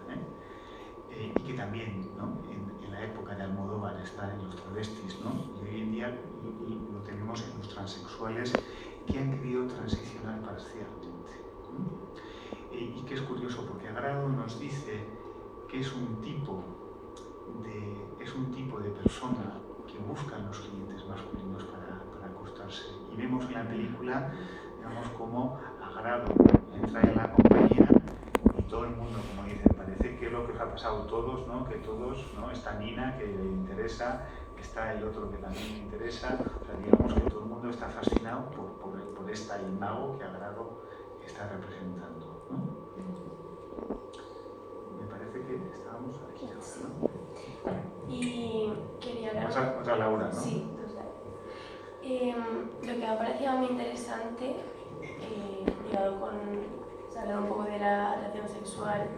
y que también, ¿no?, en la época de Almodóvar está en los travestis, ¿no?, y hoy en día lo tenemos en los transexuales que han querido transicionar parcialmente, ¿no? Y que es curioso porque Agrado nos dice que es un tipo de persona que buscan los clientes masculinos para acostarse. Y vemos en la película, digamos, cómo Agrado entra en la compañía y todo el mundo, como dice, parece que es lo que os ha pasado a todos, ¿no?, que todos, ¿no?, esta Nina que le interesa, está el otro que también me interesa. O sea, digamos que todo el mundo está fascinado por esta imago que Agrado está representando, ¿no? Me parece que estábamos aquí ahora, ¿no? Y quería hablar... Otra Laura, ¿no? Sí, total. Lo que me ha parecido muy interesante, ligado con... Se ha hablado un poco de la atracción sexual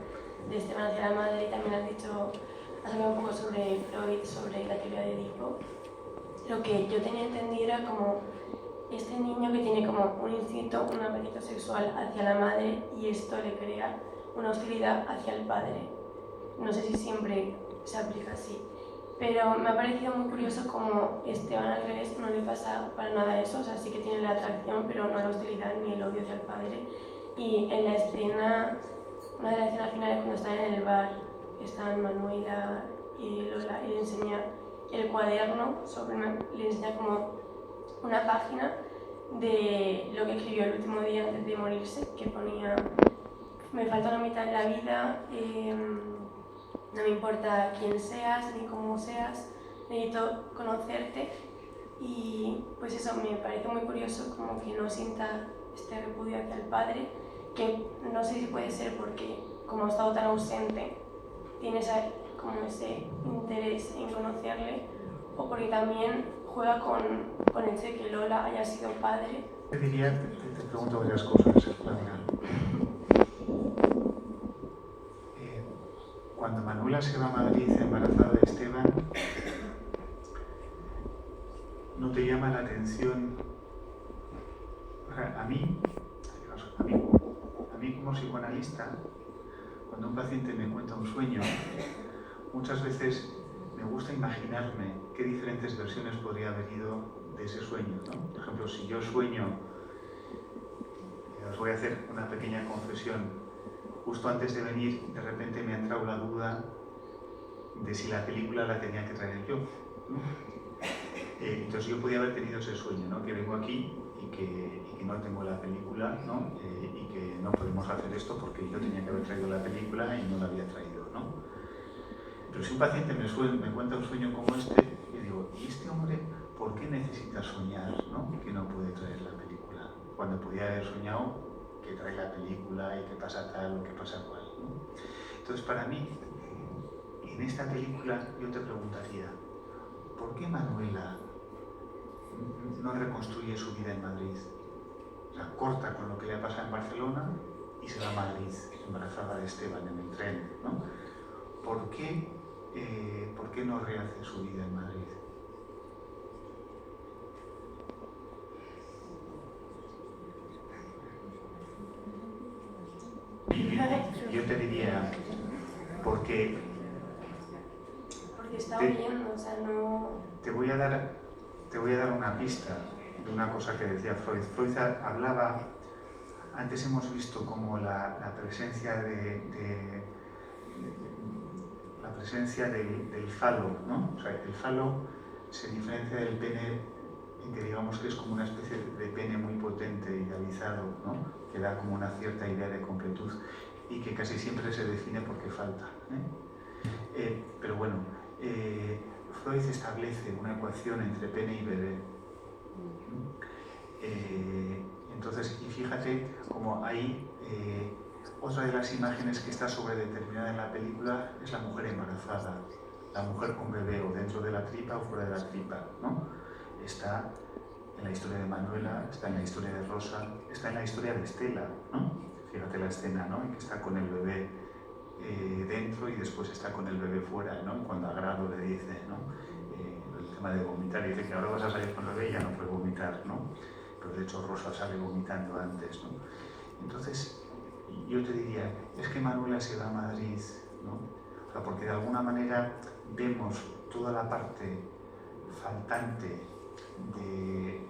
de Esteban hacia la madre y también has hablado un poco sobre Freud, sobre la teoría de Edipo. Lo que yo tenía entendido era como este niño que tiene como un instinto, un apetito sexual hacia la madre y esto le crea una hostilidad hacia el padre. No sé si siempre se aplica así, pero me ha parecido muy curioso como Esteban al revés no le pasa para nada eso, o sea, sí que tiene la atracción, pero no la hostilidad ni el odio hacia el padre. Y en la escena, una de las escenas finales cuando están en el bar, están Manuela y Lola y le enseña el cuaderno, le enseña como una página de lo que escribió el último día antes de morirse, que ponía: me falta una mitad de la vida, no me importa quién seas ni cómo seas, necesito conocerte. Y pues eso me parece muy curioso, como que no sienta este repudio hacia el padre, que no sé si puede ser porque como ha estado tan ausente tiene como ese interés en conocerle, o porque también juega con el hecho de que Lola haya sido padre. Te diría, te pregunto varias cosas, Laura. Cuando Manuela se va a Madrid embarazada de Esteban, ¿no te llama la atención? O sea, a mí como psicoanalista, cuando un paciente me cuenta un sueño, muchas veces me gusta imaginarme qué diferentes versiones podría haber ido de ese sueño, ¿no? Por ejemplo, si yo sueño, os voy a hacer una pequeña confesión, justo antes de venir, de repente me ha entrado la duda de si la película la tenía que traer yo, ¿no? Entonces yo podía haber tenido ese sueño, ¿no? Que vengo aquí y que no tengo la película, ¿no? Y que no podemos hacer esto porque yo tenía que haber traído la película y no la había traído, ¿no? Pero si un paciente me cuenta un sueño como este, yo digo, ¿y este hombre por qué necesita soñar, ¿no? Que no puede traer la película? Cuando podía haber soñado que trae la película y que pasa tal o que pasa cual, ¿no? Entonces, para mí, en esta película yo te preguntaría, ¿por qué Manuela no reconstruye su vida en Madrid? O sea, corta con lo que le ha pasado en Barcelona y se va a Madrid, embarazada de Esteban en el tren, ¿no? ¿Por qué no rehace su vida en Madrid? Yo te diría, porque está huyendo, o sea, no... Te voy a dar una pista de una cosa que decía Freud. Freud hablaba, antes hemos visto como la presencia del falo, ¿no? O sea, el falo se diferencia del pene en que digamos que es como una especie de pene muy potente, idealizado, ¿no? Que da como una cierta idea de completud y que casi siempre se define porque falta, ¿eh? Pero bueno, Freud establece una ecuación entre pene y bebé. Entonces, y fíjate como ahí otra de las imágenes que está sobredeterminada en la película es la mujer embarazada, la mujer con bebé o dentro de la tripa o fuera de la tripa, ¿no? Está en la historia de Manuela, está en la historia de Rosa, está en la historia de Estela, ¿no? Fíjate la escena, ¿no? En que está con el bebé dentro y después está con el bebé fuera, ¿no? Y cuando Agrado le dice, ¿no? El tema de vomitar, dice que ahora vas a salir con el bebé y ya no puedes vomitar, ¿no? Pero de hecho Rosa sale vomitando antes, ¿no? Entonces, yo te diría, es que Manuela se va a Madrid, ¿no? O sea, porque de alguna manera vemos toda la parte faltante de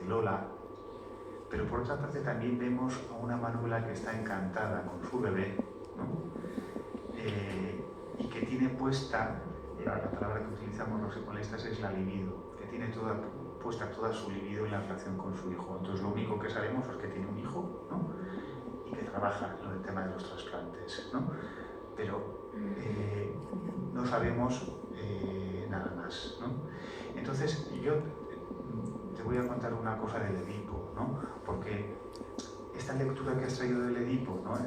Lola, pero por otra parte también vemos a una Manuela que está encantada con su bebé, ¿no? Y que tiene puesta, la palabra que utilizamos los psicoanalistas es la libido, que tiene puesta toda su libido en la relación con su hijo. Entonces lo único que sabemos es que tiene un hijo, ¿no? Y que trabaja en el tema de los trasplantes, ¿no? Pero no sabemos nada más, ¿no? Entonces, yo te voy a contar una cosa del Edipo, ¿no? Porque esta lectura que has traído del Edipo, ¿no?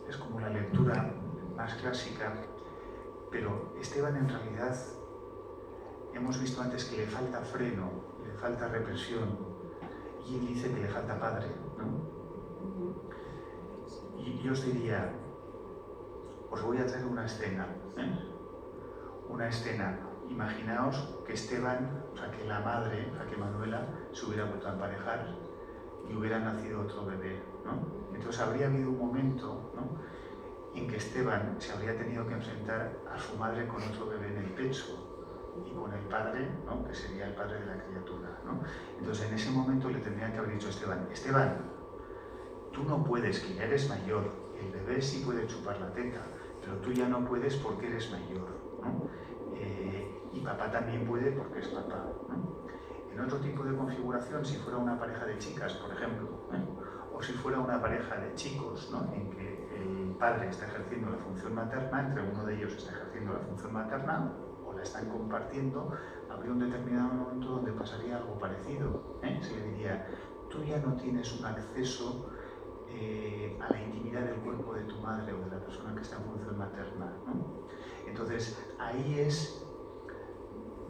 Es como la lectura más clásica, pero Esteban en realidad hemos visto antes que le falta freno, le falta represión, y él dice que le falta padre, ¿no? Y yo os diría, os voy a traer una escena, ¿eh? Una escena. Imaginaos que Esteban, o sea, que la madre, o sea, que Manuela se hubiera vuelto a emparejar y hubiera nacido otro bebé, ¿no? Entonces habría habido un momento, ¿no?, en que Esteban se habría tenido que enfrentar a su madre con otro bebé en el pecho y con el padre, ¿no?, que sería el padre de la criatura, ¿no? Entonces en ese momento le tendría que haber dicho a Esteban, Esteban, tú no puedes, que ya eres mayor, el bebé sí puede chupar la teta, pero tú ya no puedes porque eres mayor, ¿no? Y papá también puede porque es papá, ¿no? En otro tipo de configuración, si fuera una pareja de chicas, por ejemplo, ¿eh?, o si fuera una pareja de chicos, ¿no?, en que el padre está ejerciendo la función materna, entre uno de ellos está ejerciendo la función materna, o la están compartiendo, habría un determinado momento donde pasaría algo parecido, ¿eh? Se le diría, tú ya no tienes un acceso a la intimidad del cuerpo de tu madre o de la persona que está en función materna, ¿no? Entonces, ahí es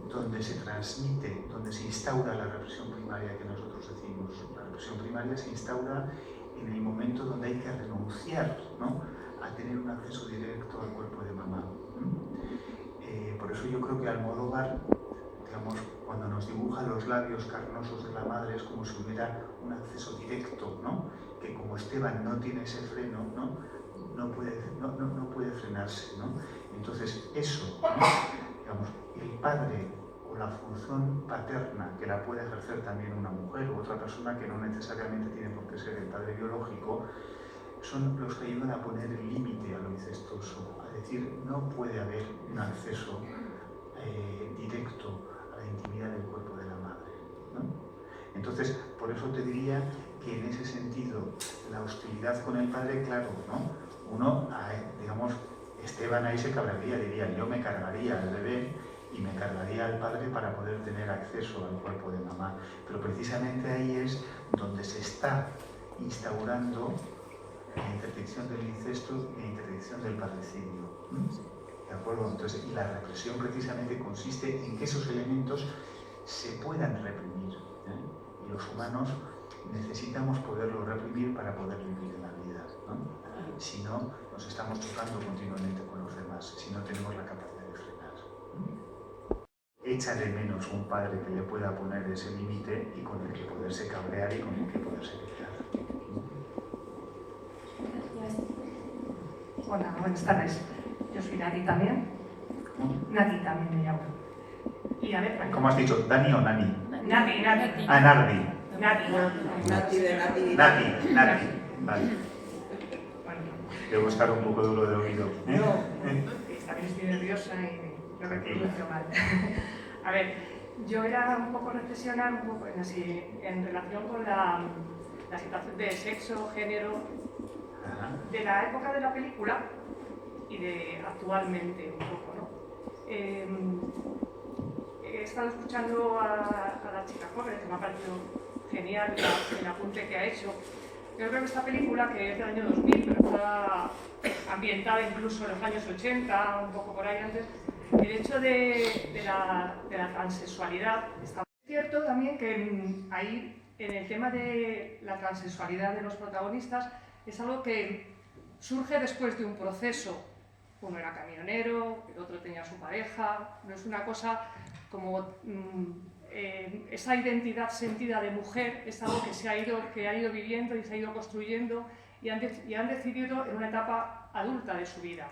donde se transmite, donde se instaura la represión primaria que nosotros decimos. La represión primaria se instaura en el momento donde hay que renunciar, ¿no?, a tener un acceso directo al cuerpo de mamá. Por eso yo creo que Almodóvar, digamos, cuando nos dibuja los labios carnosos de la madre, es como si hubiera un acceso directo, ¿no?, que como Esteban no tiene ese freno, ¿no?, no puede frenarse, ¿no? Entonces eso, ¿no?, digamos, el padre o la función paterna, que la puede ejercer también una mujer u otra persona que no necesariamente tiene por qué ser el padre biológico, son los que ayudan a poner el límite a lo incestuoso, a decir, no puede haber un acceso directo a la intimidad del cuerpo de la madre, ¿no? Entonces, por eso te diría que en ese sentido, la hostilidad con el padre, claro, ¿no?, uno, digamos, Esteban ahí se cabrearía, diría, yo me cargaría al bebé y me cargaría al padre para poder tener acceso al cuerpo de mamá. Pero precisamente ahí es donde se está instaurando la interdicción del incesto y la interdicción del parricidio. ¿De acuerdo? Entonces, y la represión precisamente consiste en que esos elementos se puedan reprimir, ¿eh? Y los humanos necesitamos poderlo reprimir para poder vivir en la vida, ¿no? Si no, nos estamos chocando continuamente con los demás, si no tenemos la capacidad de frenar. Echa de menos un padre que le pueda poner ese límite y con el que poderse cabrear y con el que poderse quedar. Hola, buenas tardes. Yo soy Nati también. ¿Cómo? Nati también me llamo. Y a ver, ¿Cómo has dicho? ¿Dani o Nani? Nati, Nati. Ah, Nardi. Nati. Nati de Nati. Nati. Vale. Debo estar un poco duro de oído. No, también estoy nerviosa y lo pronuncio mal. A ver, yo era un poco reflexionar un poco así, en relación con la situación de sexo, género, de la época de la película y de actualmente un poco, ¿no? He estado escuchando a la chica joven, que me ha parecido genial el apunte que ha hecho. Yo creo que esta película, que es del año 2000, pero está ambientada incluso en los años 80, un poco por ahí antes, el hecho de la transexualidad. Está cierto también que ahí, en el tema de la transexualidad de los protagonistas, es algo que surge después de un proceso. Uno era camionero, el otro tenía su pareja, no es una cosa como... esa identidad sentida de mujer es algo que ha ido viviendo y se ha ido construyendo y han decidido en una etapa adulta de su vida.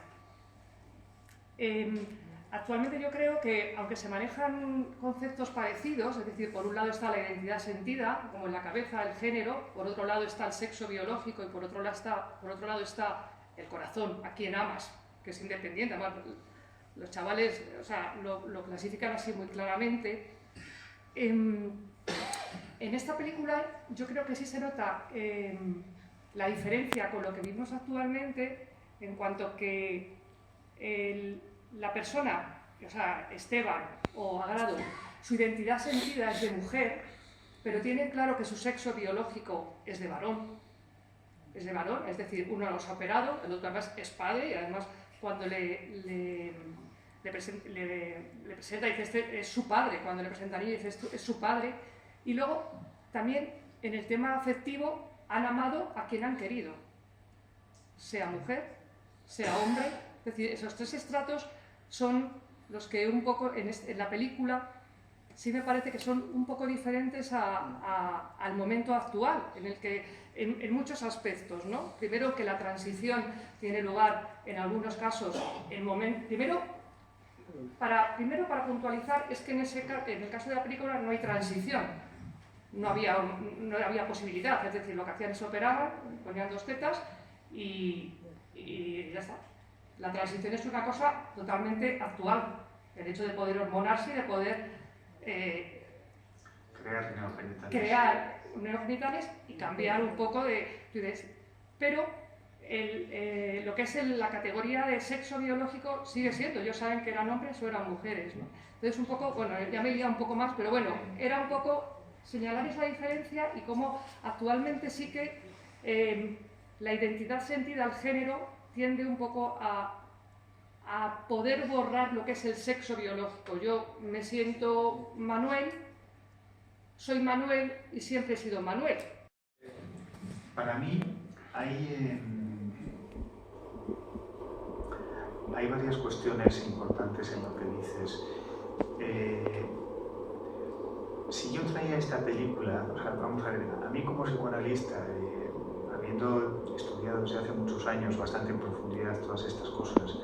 Actualmente yo creo que, aunque se manejan conceptos parecidos, es decir, por un lado está la identidad sentida, como en la cabeza, el género, por otro lado está el sexo biológico y por otro lado está el corazón, a quien amas, que es independiente. Además, los chavales, o sea, lo clasifican así muy claramente. En esta película yo creo que sí se nota la diferencia con lo que vimos actualmente, en cuanto que la persona o sea, Esteban o Agrado, su identidad sentida es de mujer, pero tiene claro que su sexo biológico es de varón. Es de varón, es decir, uno los ha operado, el otro además es padre y además cuando le presenta dice este es su padre, cuando le presenta a niño dice esto es su padre. Y luego también en el tema afectivo han amado a quien han querido, sea mujer, sea hombre, es decir, esos tres estratos son los que un poco en la película sí me parece que son un poco diferentes al momento actual, en el que en muchos aspectos, ¿no? Primero que la transición tiene lugar en algunos casos primero para puntualizar es que en el caso de la película no hay transición, no había posibilidad, es decir, lo que hacían es operaban, ponían 2 tetas y ya está. La transición es una cosa totalmente actual, el hecho de poder hormonarse y de poder crear neogenitales y cambiar un poco de fluidez. Pero lo que es la categoría de sexo biológico sigue siendo, ellos saben que eran hombres o eran mujeres, ¿no? Entonces un poco, bueno, ya me he liado un poco más, pero bueno, era un poco señalar esa diferencia y cómo actualmente sí que la identidad sentida al género tiende un poco a poder borrar lo que es el sexo biológico. Yo me siento Manuel, soy Manuel y siempre he sido Manuel. Para mí hay varias cuestiones importantes en lo que dices. Si yo traía esta película, o sea, vamos a ver, a mí como psicoanalista, habiendo estudiado desde hace muchos años bastante en profundidad todas estas cosas,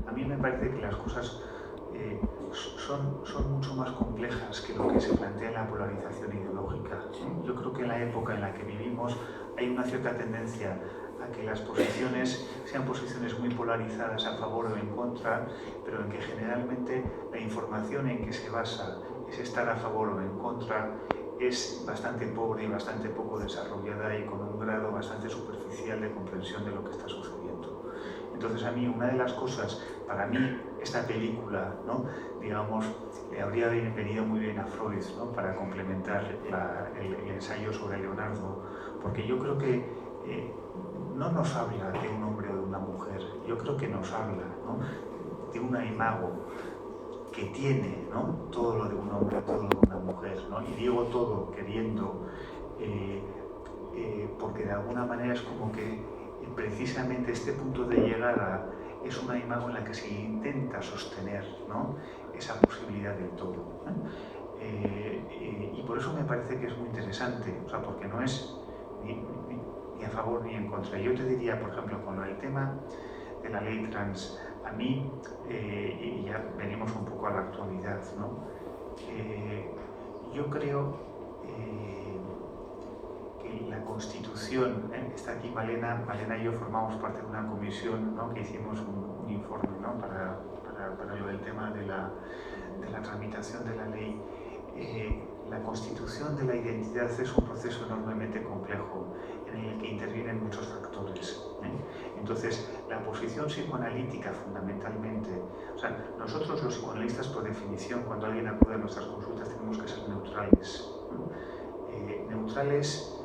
a mí me parece que las cosas son mucho más complejas que lo que se plantea en la polarización ideológica. Yo creo que en la época en la que vivimos hay una cierta tendencia a que las posiciones sean posiciones muy polarizadas a favor o en contra, pero en que generalmente la información en que se basa es estar a favor o en contra es bastante pobre y bastante poco desarrollada y con un grado bastante superficial de comprensión de lo que está sucediendo. Entonces a mí una de las cosas, para mí esta película, ¿no? Digamos, le habría venido muy bien a Freud, ¿no? Para complementar el ensayo sobre Leonardo, porque yo creo que no nos habla de un hombre o de una mujer, yo creo que nos habla, ¿no? De una imago que tiene, ¿no? Todo lo de un hombre, todo lo de una mujer, ¿no? Y digo todo queriendo, porque de alguna manera es como que precisamente este punto de llegada es una imago en la que se intenta sostener, ¿no? Esa posibilidad del todo, y por eso me parece que es muy interesante, o sea, porque no es ni a favor ni en contra. Yo te diría, por ejemplo, con el tema de la ley trans, a mí, y ya venimos un poco a la actualidad, ¿no? Yo creo que la Constitución, está aquí Malena y yo formamos parte de una comisión, ¿no? Que hicimos un informe, ¿no? para lo del tema de la tramitación de la ley. La constitución de la identidad es un proceso enormemente complejo en el que intervienen muchos factores. Entonces, la posición psicoanalítica fundamentalmente, o sea, nosotros los psicoanalistas por definición, cuando alguien acude a nuestras consultas, tenemos que ser neutrales. Neutrales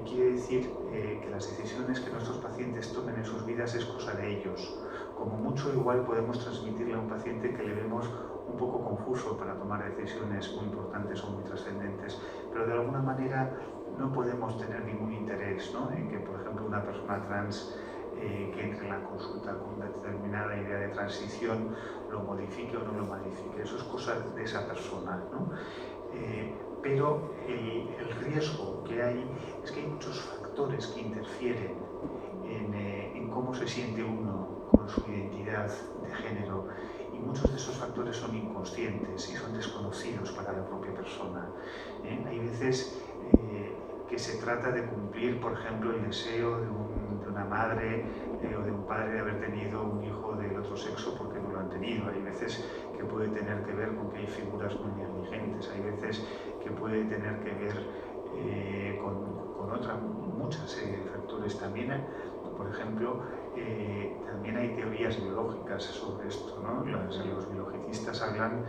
quiere decir que las decisiones que nuestros pacientes tomen en sus vidas es cosa de ellos. Como mucho igual podemos transmitirle a un paciente que le vemos un poco confuso para tomar decisiones muy importantes o muy trascendentes, pero de alguna manera no podemos tener ningún interés, ¿no? En que, por ejemplo, una persona trans que entre en la consulta con una determinada idea de transición lo modifique o no lo modifique. Eso es cosa de esa persona, ¿no? Pero el riesgo que hay es que hay muchos factores que interfieren en cómo se siente uno con su identidad de género, y muchos de esos factores son inconscientes y son desconocidos para la propia persona. Hay veces que se trata de cumplir, por ejemplo, el deseo de una madre o de un padre de haber tenido un hijo del otro sexo porque no lo han tenido. Hay veces que puede tener que ver con que hay figuras muy negligentes, hay veces que puede tener que ver con otra, muchas serie de factores también. Por ejemplo, también hay teorías biológicas sobre esto, ¿no? Los biologicistas hablan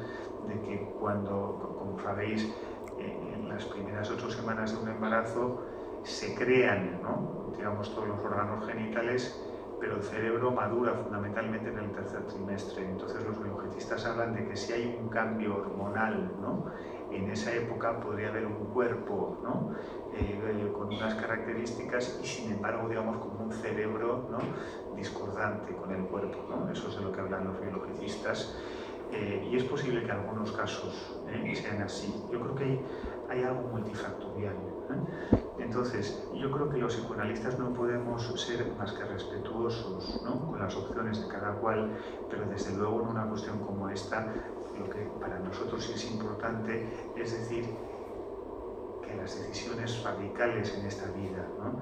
de que cuando, como sabéis, en las primeras 8 semanas de un embarazo se crean, ¿no?, digamos, todos los órganos genitales, pero el cerebro madura fundamentalmente en el tercer trimestre. Entonces los biologicistas hablan de que si hay un cambio hormonal, ¿no?, en esa época podría haber un cuerpo, ¿no?, con unas características y sin embargo, digamos, como un cerebro, ¿no?, discordante con el cuerpo, ¿no? Eso es de lo que hablan los biologicistas. Y es posible que en algunos casos sean así. Yo creo que hay algo multifactorial. Entonces, yo creo que los psicoanalistas no podemos ser más que respetuosos, ¿no?, con las opciones de cada cual, pero desde luego en una cuestión como esta, lo que para nosotros es importante es decir que las decisiones radicales en esta vida, ¿no?,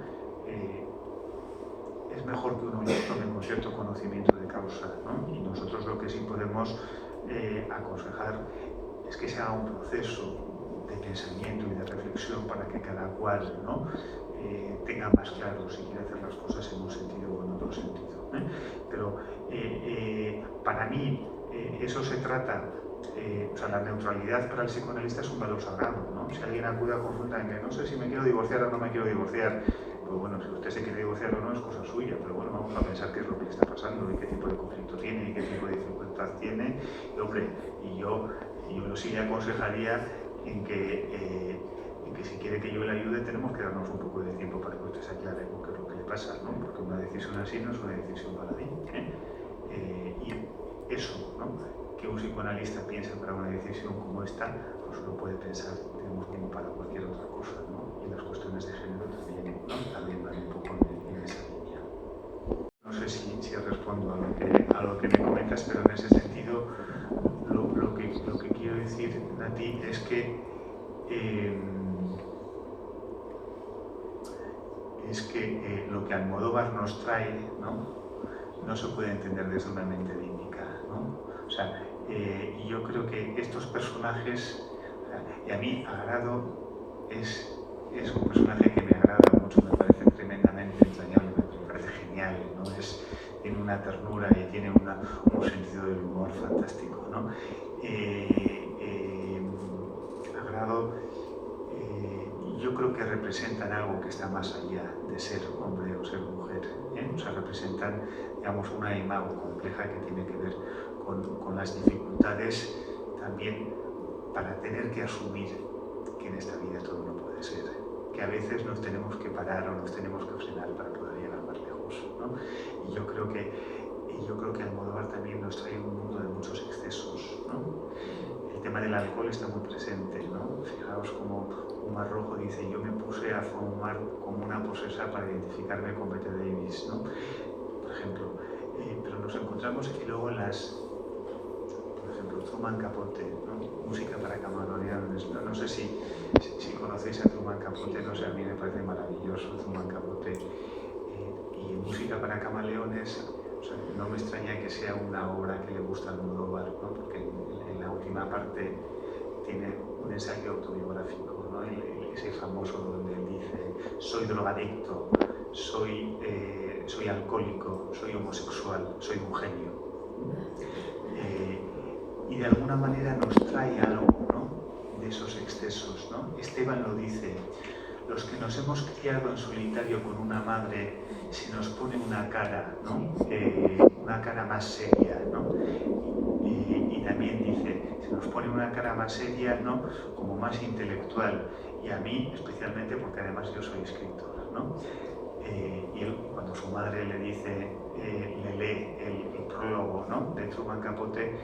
es mejor que uno las tome con cierto conocimiento de causa, ¿no? Y nosotros lo que sí podemos aconsejar es que se haga un proceso de pensamiento y de reflexión para que cada cual, ¿no?, tenga más claro si quiere hacer las cosas en un sentido o en otro sentido. Pero para mí eso se trata, o sea, la neutralidad para el psicoanalista es un valor sagrado, ¿no? Si alguien acude a consulta en que no sé si me quiero divorciar o no me quiero divorciar, pues bueno, si usted se quiere divorciar o no es cosa suya, pero bueno, vamos a pensar qué es lo que le está pasando y qué tipo de conflicto tiene y qué tipo de dificultad tiene. Y hombre, yo sí le aconsejaría en que si quiere que yo le ayude tenemos que darnos un poco de tiempo para que usted se aclare con qué es lo que le pasa, ¿no? Porque una decisión así no es una decisión baladí. Y eso, ¿no?, que un psicoanalista piense para una decisión como esta, pues lo puede pensar, digamos, como para cualquier otra cosa, ¿no? Y las cuestiones de género también, ¿no?, también van un poco en esa línea. No sé si respondo a lo que me comentas, pero en ese sentido lo que quiero decir, Nati, es que lo que Almodóvar nos trae, no se puede entender desde una mente límbica, ¿no? O sea, y yo creo que estos personajes, y a mí Agrado es un personaje que me agrada mucho, me parece tremendamente entrañable, me parece genial, ¿no? Tiene una ternura y tiene un sentido del humor fantástico, ¿no? Agrado, yo creo que representan algo que está más allá de ser hombre o ser mujer, o sea, representan, digamos, una imagen compleja que tiene que ver con las dificultades también para tener que asumir que en esta vida todo no puede ser, que a veces nos tenemos que parar o nos tenemos que frenar para poder llegar más lejos, ¿no? Y yo creo que Almodóvar también nos trae un mundo de muchos excesos, ¿no? El tema del alcohol está muy presente, ¿no? Fijaos como Umar Rojo dice, yo me puse a fumar como una posesa para identificarme con Bette Davis, ¿no? Por ejemplo, pero nos encontramos y luego en por ejemplo, Truman Capote, ¿no? Música para camaleones. No sé si conocéis a Truman Capote, no sé, a mí me parece maravilloso Truman Capote. Y Música para camaleones, o sea, no me extraña que sea una obra que le gusta a Almodóvar, ¿no? Porque en la última parte tiene un ensayo autobiográfico, ¿no? Ese famoso donde él dice, soy drogadicto, soy alcohólico, soy homosexual, soy un genio. Y de alguna manera nos trae algo, ¿no?, de esos excesos, ¿no? Esteban lo dice, los que nos hemos criado en solitario con una madre, se nos pone una cara, ¿no?, una cara más seria, ¿no? Y también dice, se nos pone una cara más seria, ¿no?, como más intelectual, y a mí especialmente porque además yo soy escritor, ¿no? Y él, cuando su madre le dice, le lee el prólogo, ¿no?, de Truman Capote,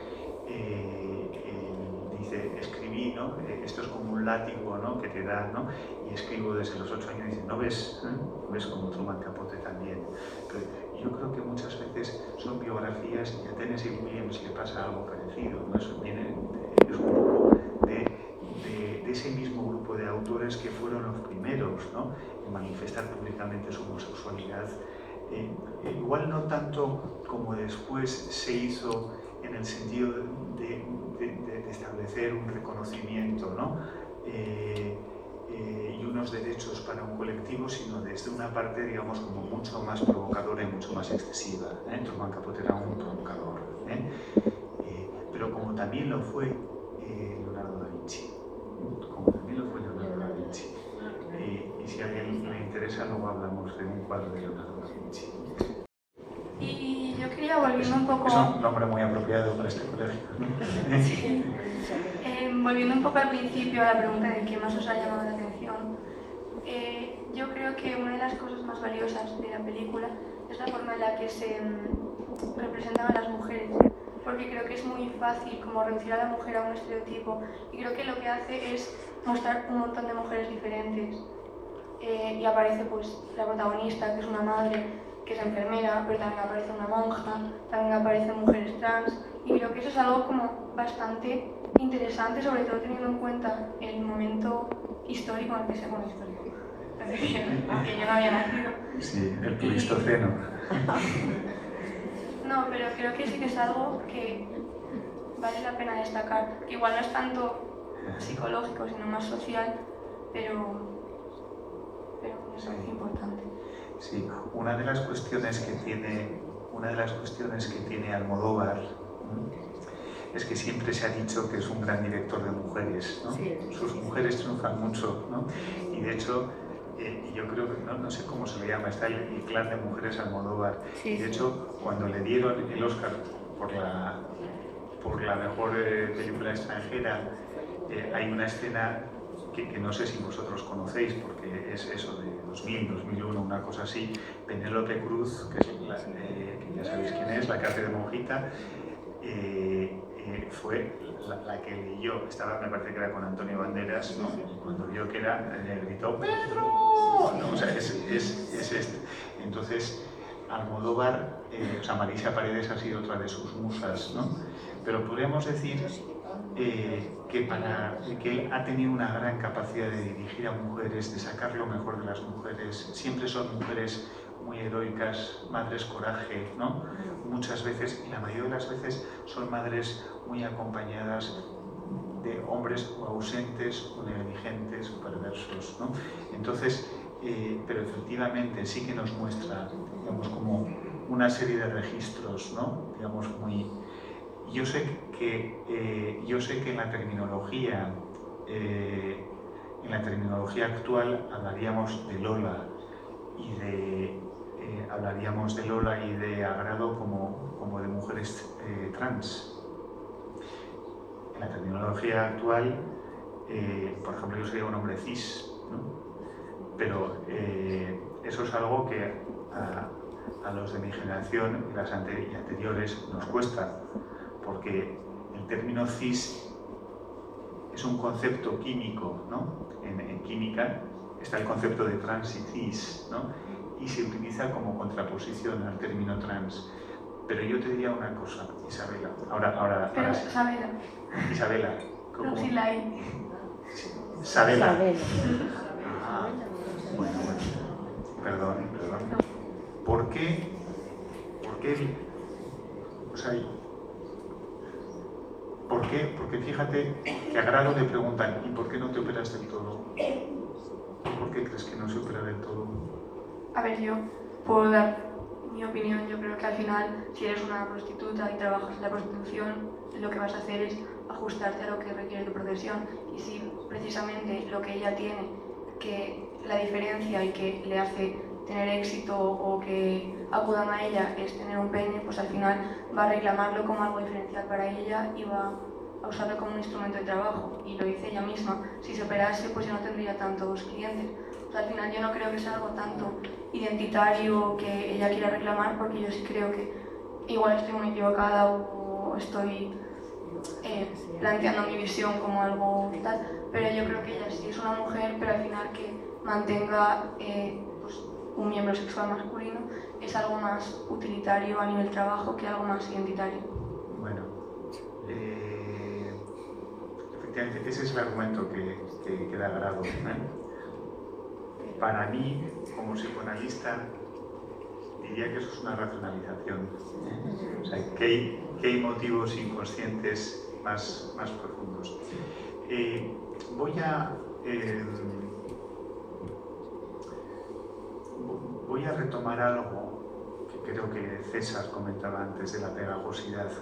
dice, escribí, ¿no?, esto es como un látigo, ¿no?, que te da, ¿no?, y escribo desde los 8 años y dice, ¿no ves? ¿Ves como Truman Capote también? Pero yo creo que muchas veces son biografías y a Tennessee Williams le pasa algo parecido, ¿no? Eso viene es un poco de ese mismo grupo de autores que fueron los primeros, ¿no?, en manifestar públicamente su homosexualidad. Igual no tanto como después se hizo en el sentido de establecer un reconocimiento, ¿no?, y unos derechos para un colectivo, sino desde una parte, digamos, como mucho más provocadora y mucho más excesiva. Truman Capote era un provocador, pero como también lo fue Leonardo da Vinci. Y si a alguien le interesa, luego hablamos de un cuadro de Leonardo da Vinci. Y yo quería, volviendo un poco... Es un nombre muy apropiado para este colegio. Sí. Volviendo un poco al principio, a la pregunta de qué más os ha llamado la atención, yo creo que una de las cosas más valiosas de la película es la forma en la que se representan a las mujeres, porque creo que es muy fácil como reducir a la mujer a un estereotipo, y creo que lo que hace es mostrar un montón de mujeres diferentes. Y aparece pues la protagonista, que es una madre, que es enfermera, pero también aparece una monja, también aparecen mujeres trans, y creo que eso es algo como bastante interesante, sobre todo teniendo en cuenta el momento histórico en el que se pone histórico. Es decir, que yo no había nacido. Sí, el Pleistoceno. No, pero creo que sí que es algo que vale la pena destacar, que igual no es tanto psicológico, sino más social, pero me parece importante. Sí, una de las cuestiones que tiene Almodóvar es que siempre se ha dicho que es un gran director de mujeres, ¿no? Sí. Sus mujeres triunfan mucho, ¿no? Y de hecho, yo creo que, no sé cómo se le llama, está el clan de mujeres Almodóvar. Sí. Y de hecho, cuando le dieron el Oscar por la mejor película extranjera, hay una escena que no sé si vosotros conocéis, porque es eso de 2000, 2001, una cosa así. Penélope Cruz, que ya sabéis quién es, la que hace de monjita, fue la que leyó, me parece que era con Antonio Banderas, ¿no? Y cuando vio que era, gritó ¡Pedro! No, o sea, es este. Entonces, Almodóvar, Marisa Paredes ha sido otra de sus musas, ¿no? Pero podríamos decir que él ha tenido una gran capacidad de dirigir a mujeres, de sacar lo mejor de las mujeres. Siempre son mujeres muy heroicas, madres coraje, ¿no? Muchas veces, y la mayoría de las veces, son madres muy acompañadas de hombres o ausentes, o negligentes, o perversos, ¿no? Entonces, pero efectivamente sí que nos muestra, digamos, como una serie de registros, ¿no? Digamos, muy... Yo sé que en la terminología actual hablaríamos de Lola y de agrado como de mujeres trans. En la terminología actual, por ejemplo, yo sería un hombre cis, ¿no? Pero eso es algo que a los de mi generación y las anteriores nos cuesta, porque el término cis es un concepto químico, ¿no? En química está el concepto de trans y cis, ¿no? Y se utiliza como contraposición al término trans. Pero yo te diría una cosa, Isabela. Ahora sí. Isabela. No, sí la hay. Isabela. Ah, bueno. Perdón. ¿Por qué? O sea, porque fíjate que a Grado le preguntan ¿y por qué no te operas del todo? ¿Por qué crees que no se opera del todo? A ver, yo puedo dar mi opinión. Yo creo que al final, si eres una prostituta y trabajas en la prostitución, lo que vas a hacer es ajustarte a lo que requiere tu profesión. Y si precisamente lo que ella tiene, que la diferencia y que le hace tener éxito o que acudan a ella es tener un pene, pues al final va a reclamarlo como algo diferencial para ella y va a usarlo como un instrumento de trabajo. Y lo dice ella misma, si se operase pues ya no tendría tantos clientes. O sea, al final yo no creo que sea algo tanto identitario que ella quiera reclamar, porque yo sí creo que igual estoy muy equivocada o estoy planteando mi visión como algo tal, pero yo creo que ella sí es una mujer, pero al final que mantenga pues, un miembro sexual masculino es algo más utilitario a nivel trabajo que algo más identitario. Bueno, efectivamente ese es el argumento que da Grado, Para mí, como psicoanalista, diría que eso es una racionalización. O sea, que hay motivos inconscientes más profundos. Voy a voy a retomar algo que creo que César comentaba antes de la pegajosidad.